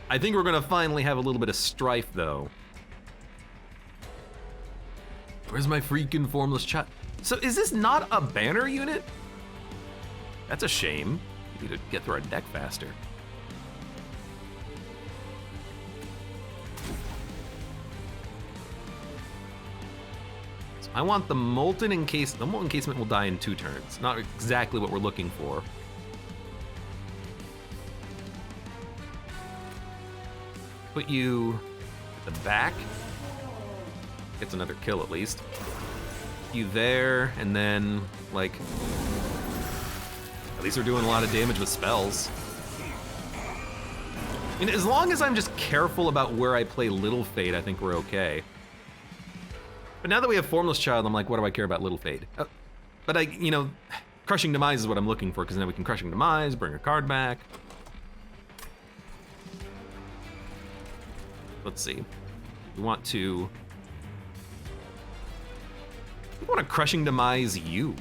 I think we're gonna finally have a little bit of strife, though. Where's my freaking formless chat? So is this not a banner unit? That's a shame. We need to get through our deck faster. So I want the Molten Encasement. The Molten Encasement will die in 2 turns. Not exactly what we're looking for. Put you at the back. Gets another kill at least. You there, and then, like, at least we're doing a lot of damage with spells. I mean, as long as I'm just careful about where I play Little Fade, I think we're okay. But now that we have Formless Child, I'm like, what do I care about Little Fade? But you know, Crushing Demise is what I'm looking for, because now we can Crushing Demise, bring a card back. Let's see. We want to Crushing Demise you.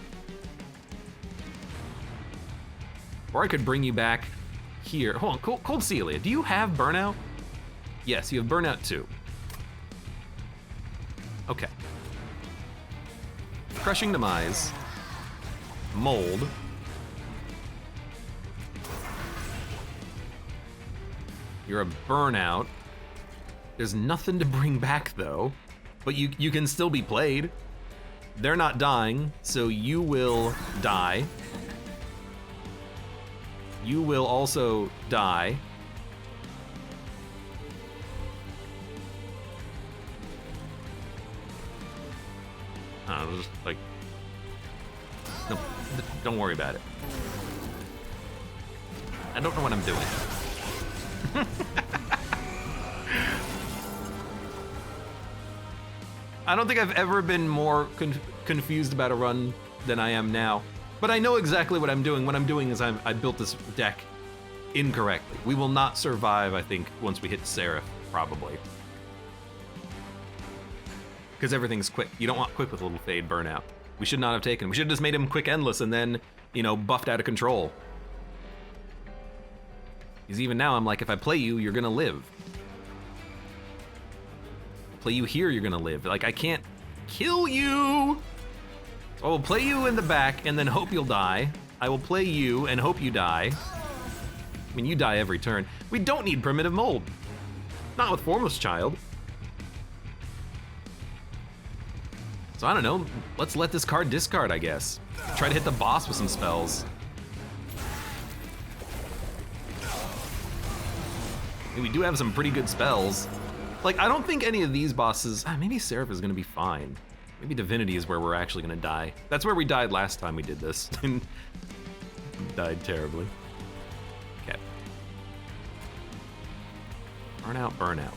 Or I could bring you back here. Hold on, Cold Celia, do you have Burnout? Yes, you have Burnout too. Okay. Crushing Demise. Mold. You're a Burnout. There's nothing to bring back though, but you can still be played. They're not dying, so you will die. You will also die. Just like, no, don't worry about it. I don't know what I'm doing. I don't think I've ever been more confused about a run than I am now. But I know exactly what I'm doing. What I'm doing is I built this deck incorrectly. We will not survive, I think, once we hit Seraph, probably. Because everything's quick. You don't want quick with Little Fade Burnout. We should not have taken him. We should have just made him quick endless and then, you know, buffed out of control. Because even now, I'm like, if I play you, you're gonna live. Play you here, you're gonna live. Like, I can't kill you. So I will play you in the back and then hope you'll die. I will play you and hope you die. I mean, you die every turn. We don't need Primitive Mold. Not with Formless Child. So I don't know, let's let this card discard, I guess. Try to hit the boss with some spells. I mean, we do have some pretty good spells. Like, I don't think any of these bosses, maybe Seraph is gonna be fine. Maybe Divinity is where we're actually gonna die. That's where we died last time we did this. And died terribly. Okay. Burnout, Burnout.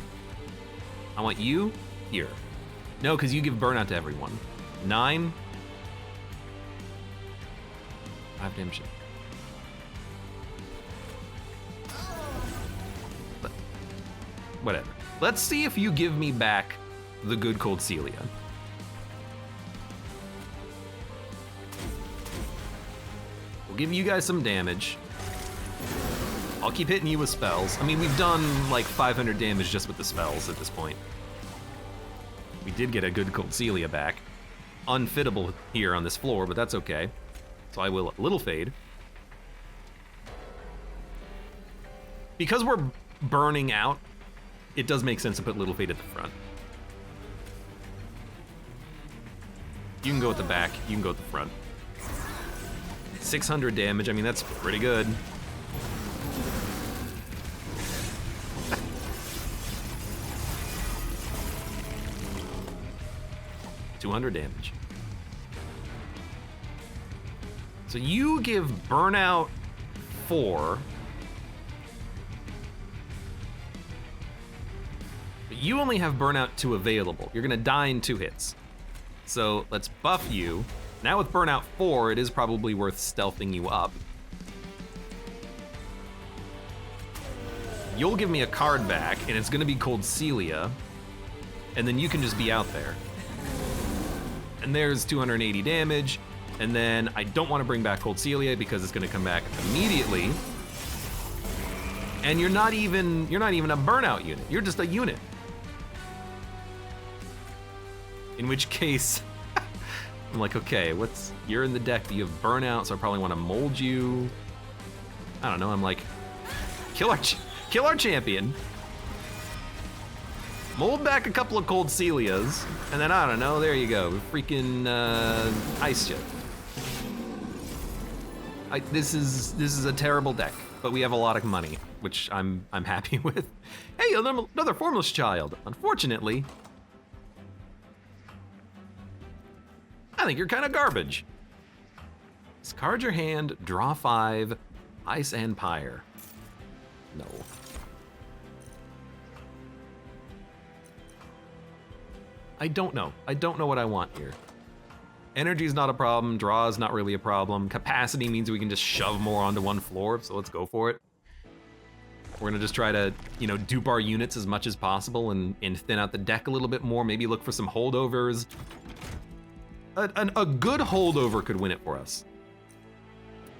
I want you here. No, because you give Burnout to everyone. 9. 5 damage. But whatever. Let's see if you give me back the good Cold Celia. We'll give you guys some damage. I'll keep hitting you with spells. I mean, we've done like 500 damage just with the spells at this point. We did get a good Cold Celia back. Unfittable here on this floor, but that's okay. So I will Little Fade. Because we're burning out, it does make sense to put Little Fade at the front. You can go at the back, you can go at the front. 600 damage, I mean, that's pretty good. $200 damage. So you give Burnout 4. But you only have Burnout 2 available. You're gonna die in 2 hits. So let's buff you. Now with Burnout 4, it is probably worth stealthing you up. You'll give me a card back, and it's gonna be Cold Celia, and then you can just be out there. And there's 280 damage, and then I don't want to bring back Cold Celia because it's gonna come back immediately. And you're not even a burnout unit, you're just a unit. In which case, I'm like, okay, you're in the deck, you have burnout, so I probably want to mold you. I don't know, I'm like, kill our champion. Mold back a couple of Cold Celias, and then I don't know, there you go, freaking ice you. This is a terrible deck, but we have a lot of money, which I'm happy with. Hey, another Formless Child. Unfortunately, I think you're kind of garbage. Discard your hand, draw 5, Ice and Pyre. No. I don't know. I don't know what I want here. Energy is not a problem, draw is not really a problem. Capacity means we can just shove more onto one floor, so let's go for it. We're gonna just try to, dupe our units as much as possible and thin out the deck a little bit more, maybe look for some holdovers. A good holdover could win it for us.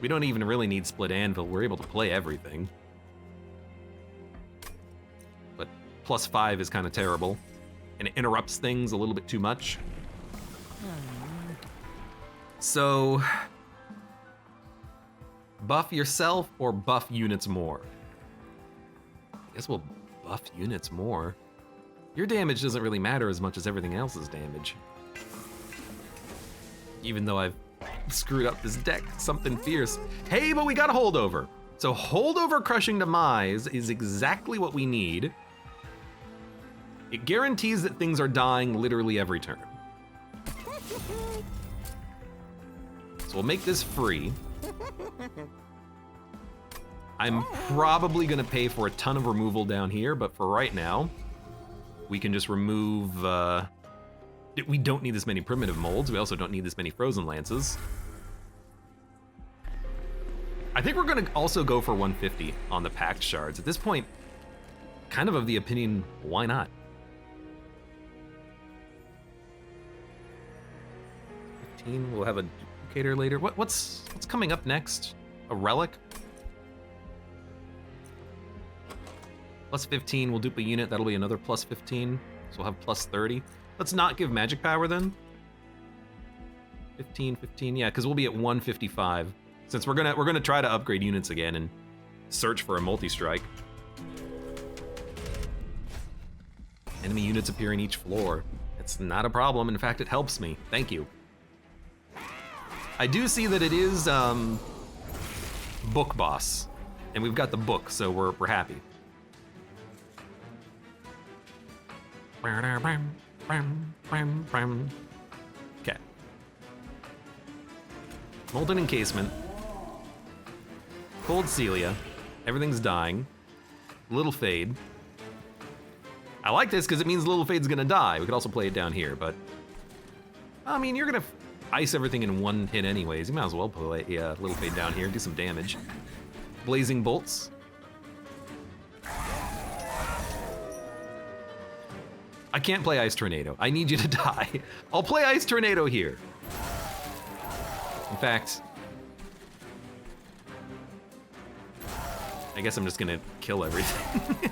We don't even really need Split Anvil, we're able to play everything. But +5 is kind of terrible, and it interrupts things a little bit too much. So, buff yourself or buff units more? I guess we'll buff units more. Your damage doesn't really matter as much as everything else's damage. Even though I've screwed up this deck, something fierce. Hey, but we got a holdover. So holdover Crushing Demise is exactly what we need. It guarantees that things are dying literally every turn. So we'll make this free. I'm probably gonna pay for a ton of removal down here, but for right now, we can just remove, we don't need this many primitive molds. We also don't need this many frozen lances. I think we're gonna also go for 150 on the packed shards. At this point, kind of the opinion, why not? 15, we'll have a duplicator later. What's coming up next? A relic? +15, we'll dupe a unit, that'll be another +15. So we'll have +30. Let's not give magic power then. 15, yeah, because we'll be at 155. Since we're gonna try to upgrade units again and search for a multi-strike. Enemy units appear in each floor. It's not a problem, in fact it helps me. Thank you. I do see that it is book boss. And we've got the book, so we're happy. Okay. Molten Encasement. Cold Celia. Everything's dying. Little Fade. I like this because it means Little Fade's gonna die. We could also play it down here, but I mean, you're gonna ice everything in one hit anyways. You might as well play Little Fade down here, do some damage. Blazing Bolts. I can't play Ice Tornado. I need you to die. I'll play Ice Tornado here. In fact, I guess I'm just gonna kill everything.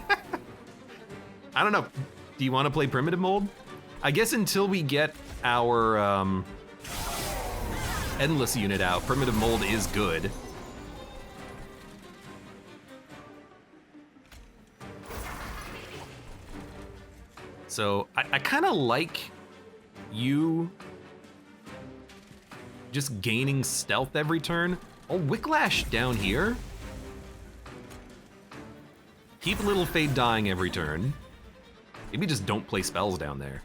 I don't know. Do you want to play primitive mold? I guess until we get our endless unit out, primitive mold is good. So I kind of like you just gaining stealth every turn. Oh, Wicklash down here. Keep Little Fade dying every turn. Maybe just don't play spells down there.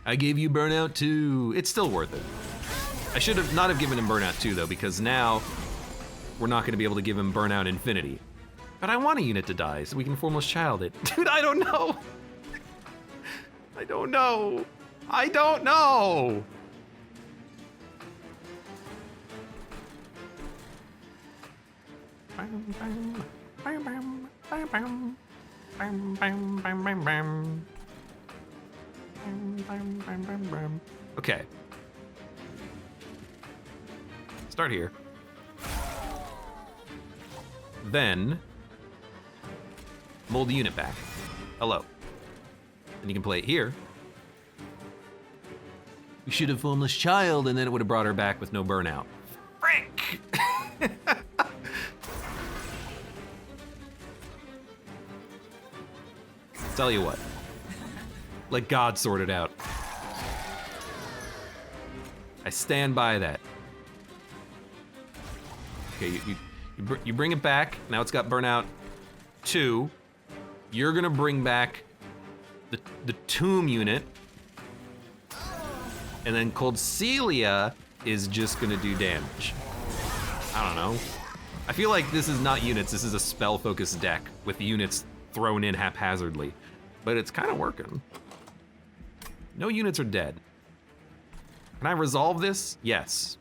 I gave you Burnout 2. It's still worth it. I should have not have given him Burnout 2 though, because now we're not gonna be able to give him Burnout Infinity. But I want a unit to die so we can Formless Child it. Dude, I don't know. I don't know. I don't know. Okay. Start here. Then mold the unit back. Hello. And you can play it here. We should have Formless Child, and then it would have brought her back with no burnout. Frick! Tell you what. Let God sort it out. I stand by that. Okay, you bring it back. Now it's got Burnout 2. You're gonna bring back the Tomb unit. And then Cold Celia is just gonna do damage. I don't know. I feel like this is not units, this is a spell-focused deck with units thrown in haphazardly. But it's kind of working. No units are dead. Can I resolve this? Yes.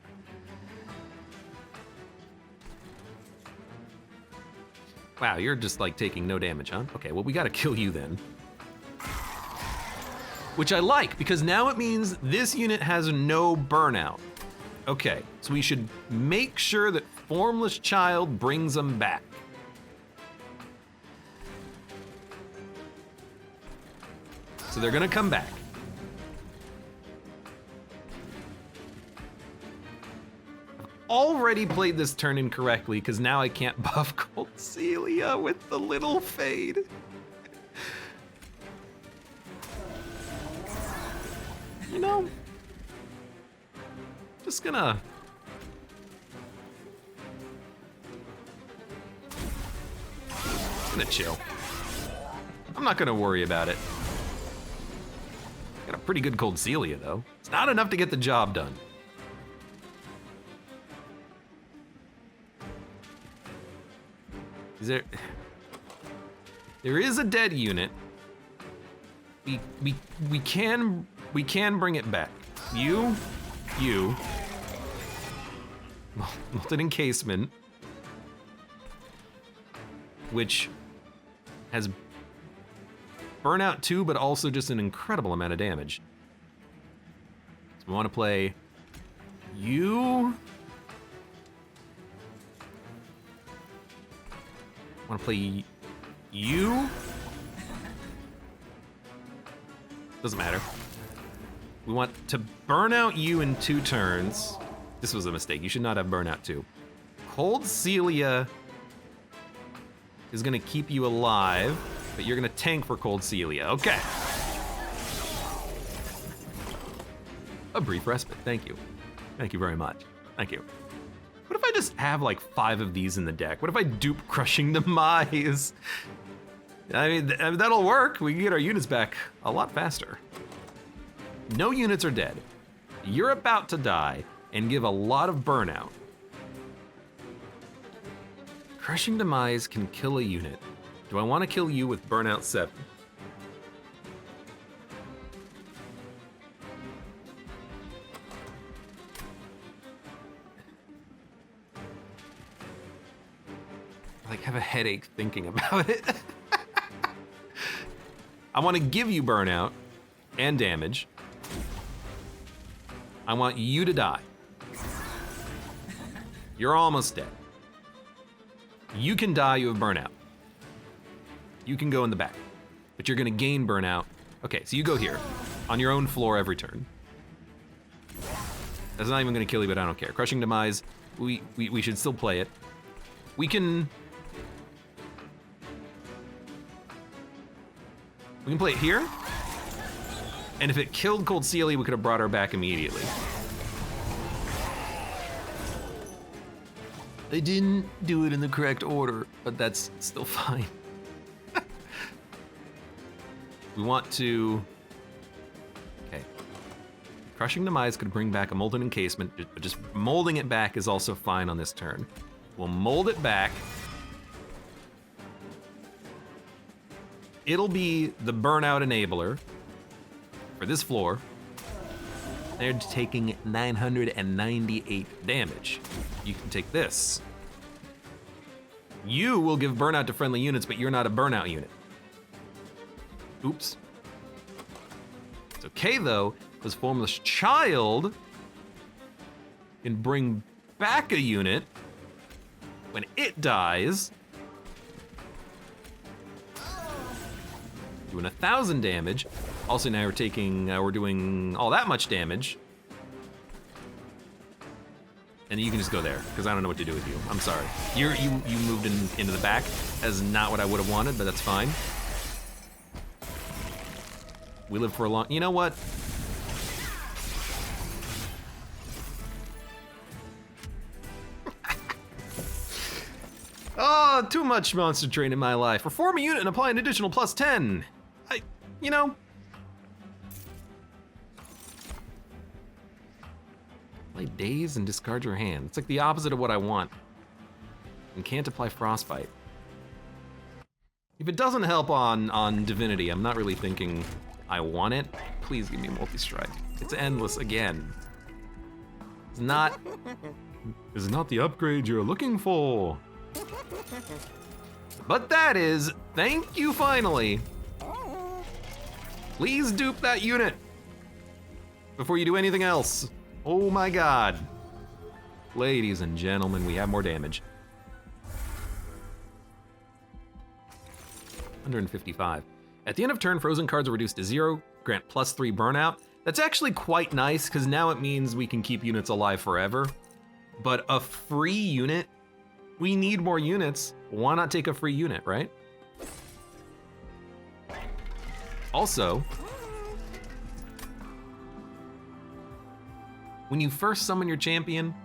Wow, you're just like taking no damage, huh? Okay, well we gotta kill you then. Which I like, because now it means this unit has no burnout. Okay, so we should make sure that Formless Child brings them back. So they're gonna come back. I've already played this turn incorrectly because now I can't buff Cold Celia with the Little Fade. You know, just gonna chill. I'm not gonna worry about it. Got a pretty good Cold Celia though. It's not enough to get the job done. There is a dead unit. We can bring it back. You. Molten Encasement, which has Burnout 2, but also just an incredible amount of damage. So we want to play you. Want to play you. Doesn't matter. We want to burn out you in 2 turns. This was a mistake. You should not have Burnout 2. Cold Celia is gonna keep you alive, but you're gonna tank for Cold Celia. Okay. A brief respite. Thank you. Thank you very much. Thank you. What if I just have like 5 of these in the deck? What if I dupe Crushing Demise? I mean, that'll work. We can get our units back a lot faster. No units are dead. You're about to die and give a lot of burnout. Crushing Demise can kill a unit. Do I want to kill you with Burnout 7? I have a headache thinking about it. I want to give you burnout and damage. I want you to die. You're almost dead. You can die, you have burnout. You can go in the back, but you're gonna gain burnout. Okay, so you go here, on your own floor every turn. That's not even gonna kill you, but I don't care. Crushing Demise, we should still play it. We can play it here, and if it killed Cold Celia, we could have brought her back immediately. I didn't do it in the correct order, but that's still fine. We want to... Okay. Crushing Demise could bring back a Molten Encasement, but just molding it back is also fine on this turn. We'll mold it back. It'll be the Burnout Enabler for this floor. They're taking 998 damage. You can take this. You will give burnout to friendly units, but you're not a burnout unit. Oops. It's okay though, because Formless Child can bring back a unit when it dies, doing 1,000 damage. Also now we're doing all that much damage. And you can just go there, because I don't know what to do with you. I'm sorry. You moved into the back. That's not what I would have wanted, but that's fine. We live for a long... You know what? Oh, too much monster train in my life. Reform a unit and apply an additional +10. You know... Play Daze and discard your hand. It's like the opposite of what I want. And can't apply Frostbite. If it doesn't help on Divinity, I'm not really thinking I want it. Please give me multi-strike. It's endless again. It's not the upgrade you're looking for. But that is, thank you finally. Please dupe that unit before you do anything else. Oh my God. Ladies and gentlemen, we have more damage. 155. At the end of turn, frozen cards are reduced to 0, grant +3 burnout. That's actually quite nice, because now it means we can keep units alive forever. But a free unit? We need more units. Why not take a free unit, right? Also, when you first summon your champion,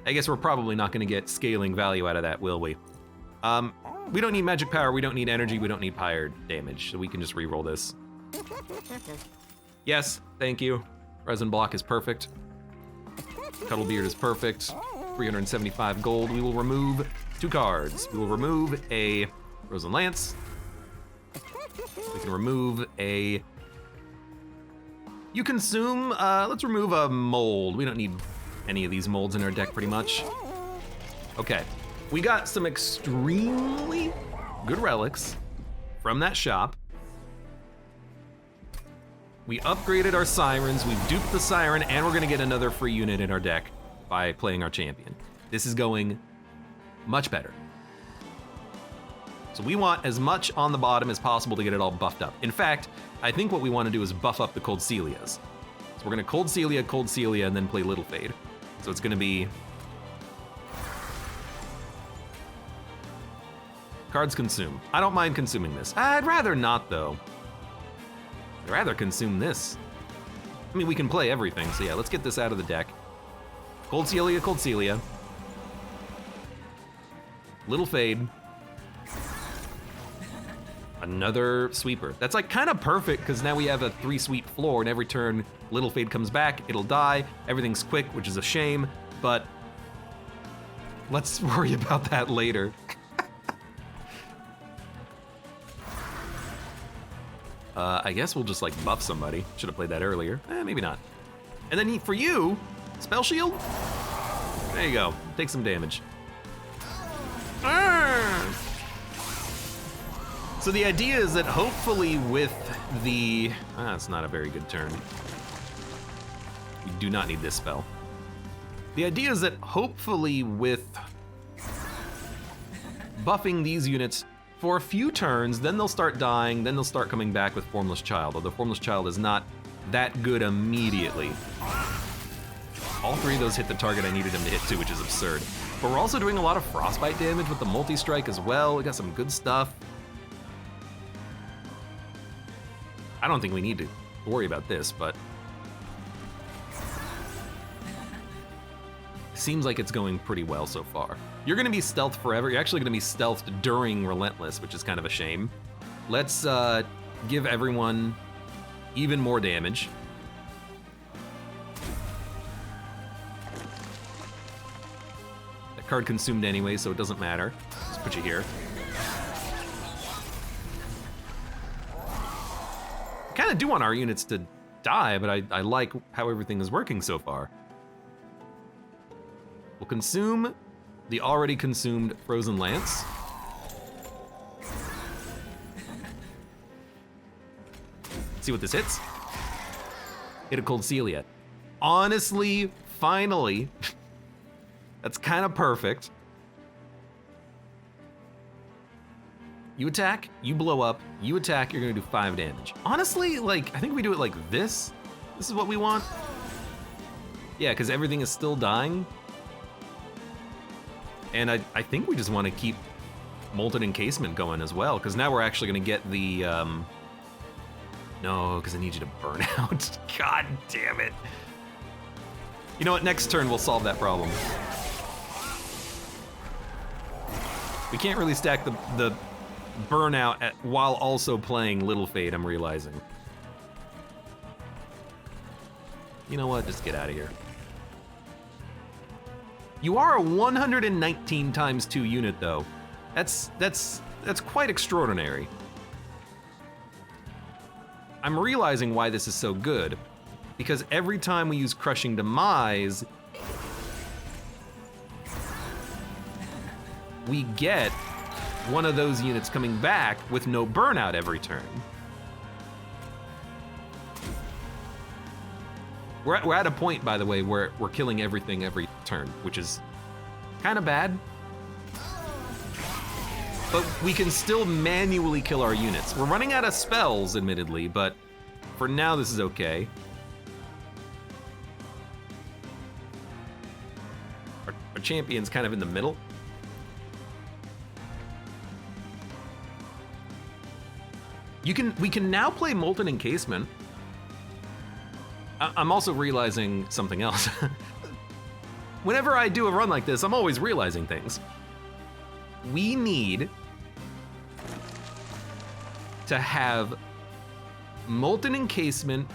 I guess we're probably not gonna get scaling value out of that, will we? We don't need magic power, we don't need energy, we don't need pyre damage, so we can just reroll this. Yes, thank you. Resin Block is perfect. Cuddlebeard is perfect. 375 gold. We will remove 2 cards. We will remove a Frozen Lance. We can remove a... You consume, let's remove a mold. We don't need any of these molds in our deck pretty much. Okay, we got some extremely good relics from that shop. We upgraded our sirens, we duped the siren, and we're gonna get another free unit in our deck by playing our champion. This is going much better. So we want as much on the bottom as possible to get it all buffed up. In fact, I think what we want to do is buff up the Cold Celias. So we're gonna Cold Celia, and then play Little Fade. So it's gonna be... Cards consume. I don't mind consuming this. I'd rather not, though. I'd rather consume this. I mean, we can play everything, so yeah, let's get this out of the deck. Cold Celia. Little Fade. Another sweeper. That's like kind of perfect, because now we have a 3-sweep floor, and every turn Little Fade comes back, it'll die, everything's quick, which is a shame, but let's worry about that later. I guess we'll just like buff somebody. Should have played that earlier. Maybe not. And then for you, Spell Shield. There you go. Take some damage. So the idea is that hopefully with the... it's not a very good turn. We do not need this spell. The idea is that hopefully with buffing these units for a few turns, then they'll start dying, then they'll start coming back with Formless Child, although Formless Child is not that good immediately. All three of those hit the target I needed them to hit too, which is absurd. But we're also doing a lot of frostbite damage with the multi-strike as well. We got some good stuff. I don't think we need to worry about this, but seems like it's going pretty well so far. You're gonna be stealthed forever. You're actually gonna be stealthed during Relentless, which is kind of a shame. Let's give everyone even more damage. That card consumed anyway, so it doesn't matter. Let's put you here. I kind of do want our units to die, but I like how everything is working so far. We'll consume the already consumed Frozen Lance. See what this hits. Hit a Cold Celia. Honestly, finally, that's kind of perfect. You attack, you blow up, you attack, you're gonna do 5 damage. Honestly, like, I think we do it like this. This is what we want. Yeah, because everything is still dying. And I think we just want to keep Molten Encasement going as well, because now we're actually going to get the, no, because I need you to burn out. God damn it. You know what, next turn we'll solve that problem. We can't really stack the burnout while also playing Little Fade, I'm realizing. You know what, just get out of here. You are a 119 times 2 unit though. That's quite extraordinary. I'm realizing why this is so good, because every time we use Crushing Demise, we get one of those units coming back with no burnout every turn. We're at a point, by the way, where we're killing everything every turn, which is kind of bad. But we can still manually kill our units. We're running out of spells, admittedly, but for now this is okay. Our champion's kind of in the middle. We can now play Molten Encasement. I'm also realizing something else. Whenever I do a run like this, I'm always realizing things. We need to have Molten Encasement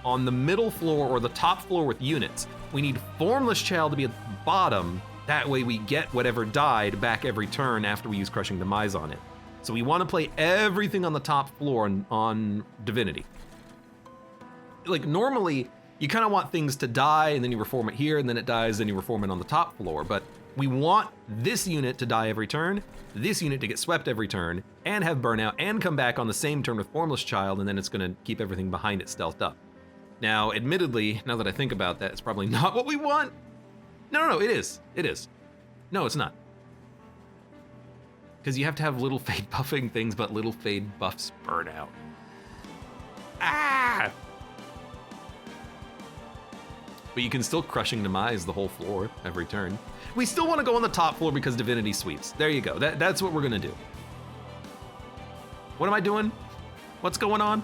on the middle floor or the top floor with units. We need Formless Child to be at the bottom. That way we get whatever died back every turn after we use Crushing Demise on it. So we want to play everything on the top floor on Divinity. Like normally, you kind of want things to die and then you reform it here and then it dies, then you reform it on the top floor. But we want this unit to die every turn, this unit to get swept every turn, and have burnout and come back on the same turn with Formless Child, and then it's gonna keep everything behind it stealthed up. Now, admittedly, now that I think about that, it's probably not what we want. No, it is. It is. No, it's not. Because you have to have Little Fade buffing things, but Little Fade buffs burnout. Ah! But you can still Crushing Demise the whole floor every turn. We still want to go on the top floor because Divinity sweeps. There you go. That's what we're gonna do. What am I doing? What's going on?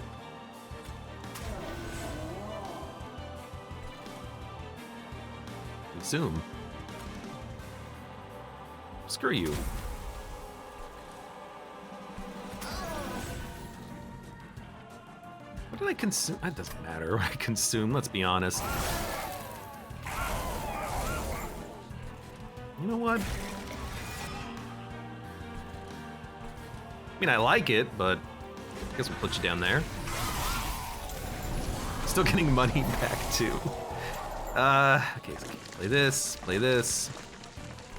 Consume. Screw you. What did I consume? That doesn't matter what I consume, let's be honest. You know what? I mean, I like it, but I guess we'll put you down there. Still getting money back too. Okay, so play this, play this.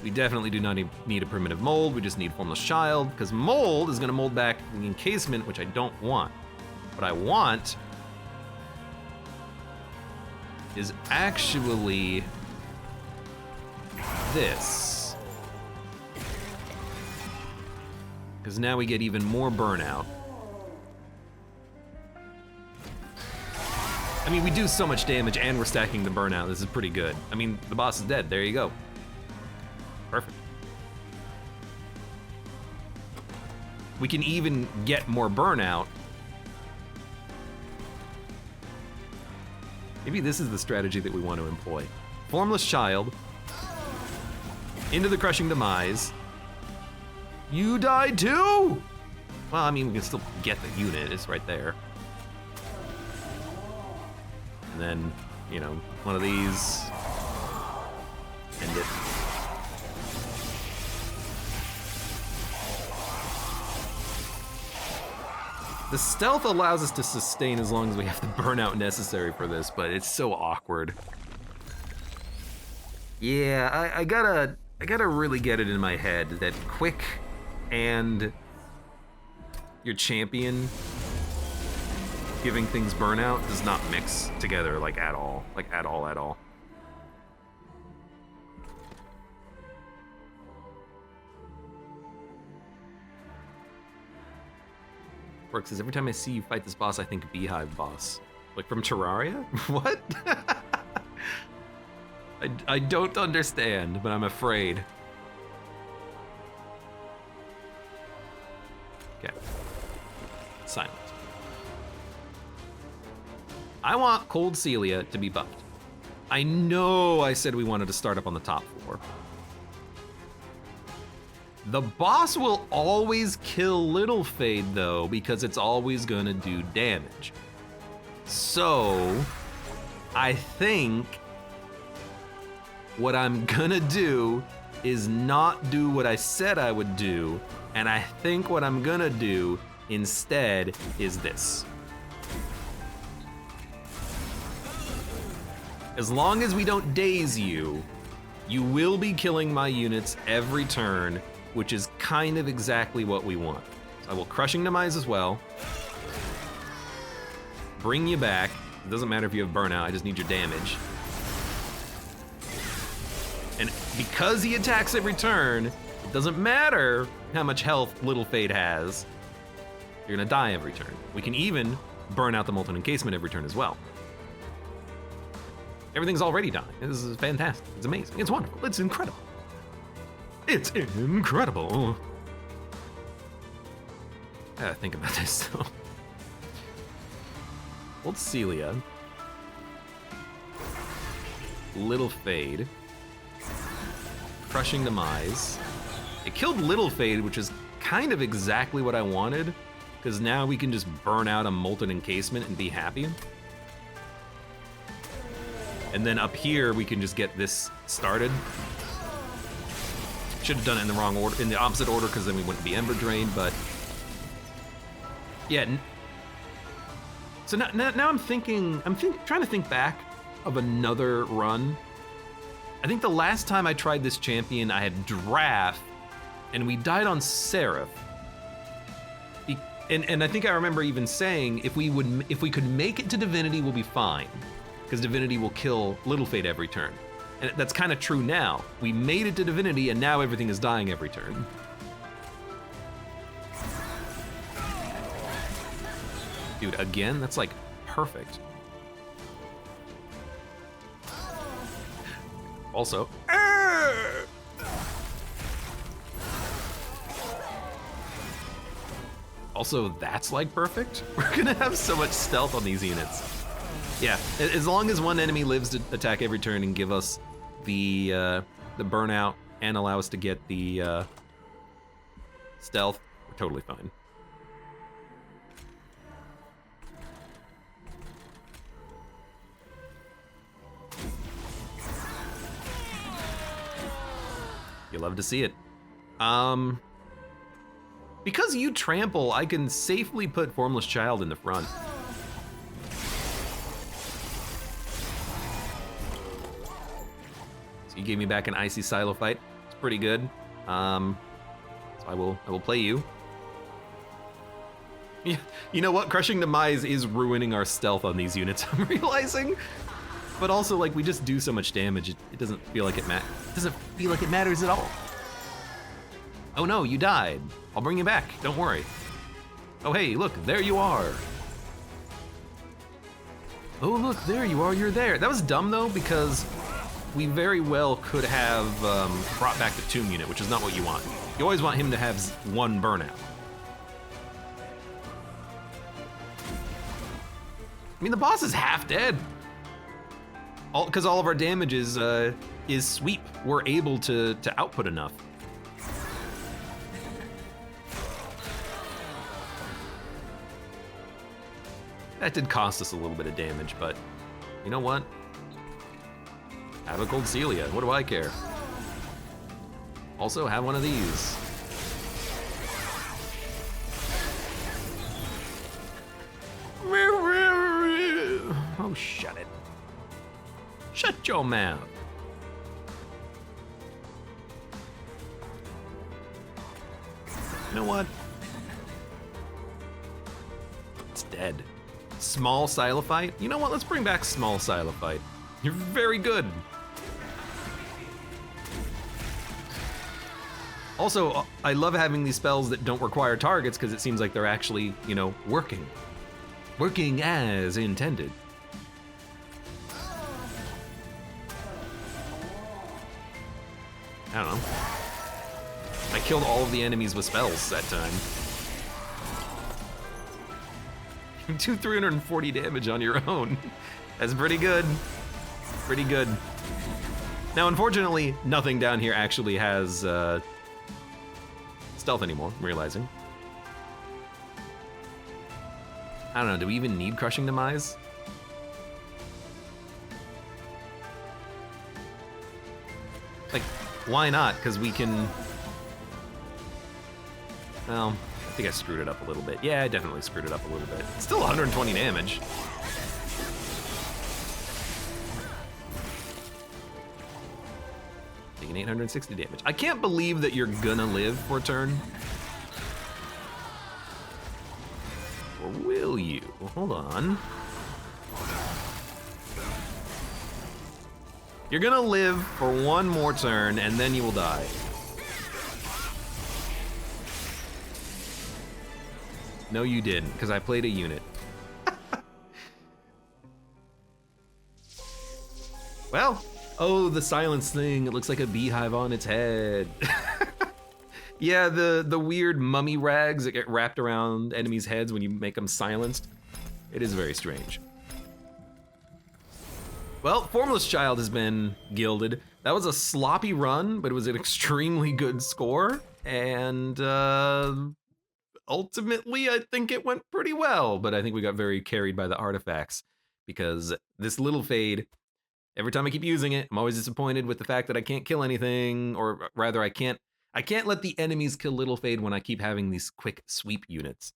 We definitely do not need a primitive mold, we just need Formless Child, because mold is gonna mold back the encasement, which I don't want. What I want is actually this. because now we get even more burnout. I mean, we do so much damage and we're stacking the burnout. This is pretty good. I mean, the boss is dead. There you go. Perfect. We can even get more burnout. Maybe this is the strategy that we want to employ. Formless Child. Into the Crushing Demise. You died too? Well, I mean, we can still get the unit. It's right there. And then, you know, one of these. End it. The stealth allows us to sustain as long as we have the burnout necessary for this, but it's so awkward. Yeah, I gotta really get it in my head that quick and your champion giving things burnout does not mix together like at all. Like at all. Works is every time I see you fight this boss, I think Beehive boss. Like from Terraria? What? I don't understand, but I'm afraid. Okay. Silent. I want Cold Celia to be buffed. I know I said we wanted to start up on the top floor. The boss will always kill Little Fade though, because it's always gonna do damage. So, I think what I'm gonna do is not do what I said I would do, and I think what I'm gonna do instead is this. As long as we don't daze you, you will be killing my units every turn, which is kind of exactly what we want. So I will Crushing Demise as well. Bring you back. It doesn't matter if you have burnout, I just need your damage. And because he attacks every turn, it doesn't matter how much health Little Fade has. You're gonna die every turn. We can even burn out the Molten Encasement every turn as well. Everything's already dying. This is fantastic. It's amazing. It's wonderful. It's incredible. It's incredible. I gotta think about this though. Old Celia. Little Fade. Crushing Demise. It killed Little Fade, which is kind of exactly what I wanted, because now we can just burn out a Molten Encasement and be happy. And then up here, we can just get this started. Should have done it in the wrong order, in the opposite order, because then we wouldn't be Ember Drained, but yeah. So now I'm thinking, trying to think back of another run. I think the last time I tried this champion, I had Draft, and we died on Seraph. And I think I remember even saying, if we could make it to Divinity, we'll be fine, because Divinity will kill Little Fade every turn. And that's kind of true now. We made it to Divinity, and now everything is dying every turn. Dude, again, that's like perfect. Also, that's like perfect. We're gonna have so much stealth on these units. Yeah, as long as one enemy lives to attack every turn and give us the burnout and allow us to get the stealth, we're totally fine. You love to see it. Because you trample, I can safely put Formless Child in the front. So you gave me back an Icy Silo fight. It's pretty good. So I will play you. You know what? Crushing Demise is ruining our stealth on these units, I'm realizing. But also, like, we just do so much damage, it doesn't feel like it matters at all. Oh no, you died. I'll bring you back, don't worry. Oh hey, look, there you are. Oh look, there you are, you're there. That was dumb though, because we very well could have brought back the tomb unit, which is not what you want. You always want him to have one burnout. I mean, the boss is half dead. Because all of our damage is sweep. We're able to output enough. That did cost us a little bit of damage, but you know what? Have a gold Celia, what do I care? Also, have one of these. Oh, shut it. Shut your mouth. You know what? It's dead. Small Silophyte? You know what? Let's bring back Small Silophyte. You're very good. Also, I love having these spells that don't require targets because it seems like they're actually, you know, working. Working as intended. I don't know. I killed all of the enemies with spells that time. You do 340 damage on your own. That's pretty good. Pretty good. Now, unfortunately, nothing down here actually has stealth anymore, I'm realizing. I don't know, do we even need Crushing Demise? Like, why not? Because we can... Well, I think I screwed it up a little bit. Yeah, I definitely screwed it up a little bit. It's still 120 damage. Taking 860 damage. I can't believe that you're gonna live for a turn. Or will you? Hold on. You're gonna live for one more turn and then you will die. No, you didn't, because I played a unit. Well, oh, the silence thing. It looks like a beehive on its head. Yeah, the weird mummy rags that get wrapped around enemies' heads when you make them silenced. It is very strange. Well, Formless Child has been gilded. That was a sloppy run, but it was an extremely good score. And ultimately, I think it went pretty well, but I think we got very carried by the artifacts because this little fade, every time I keep using it, I'm always disappointed with the fact that I can't kill anything, or rather I can't let the enemies kill little fade when I keep having these quick sweep units,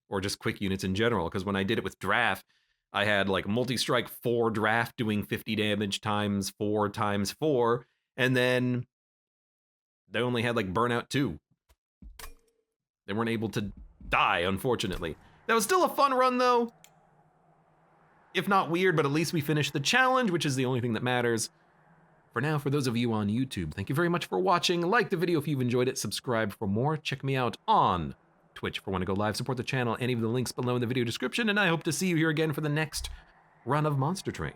or just quick units in general, because when I did it with Draft, I had like multi-strike 4 Draft doing 50 damage times 4 times 4, and then they only had like Burnout 2. They weren't able to die, unfortunately. That was still a fun run though. If not weird, but at least we finished the challenge, which is the only thing that matters. For now, for those of you on YouTube, thank you very much for watching. Like the video if you've enjoyed it, subscribe for more. Check me out on Twitch for when I go live, support the channel, any of the links below in the video description, and I hope to see you here again for the next run of Monster Train.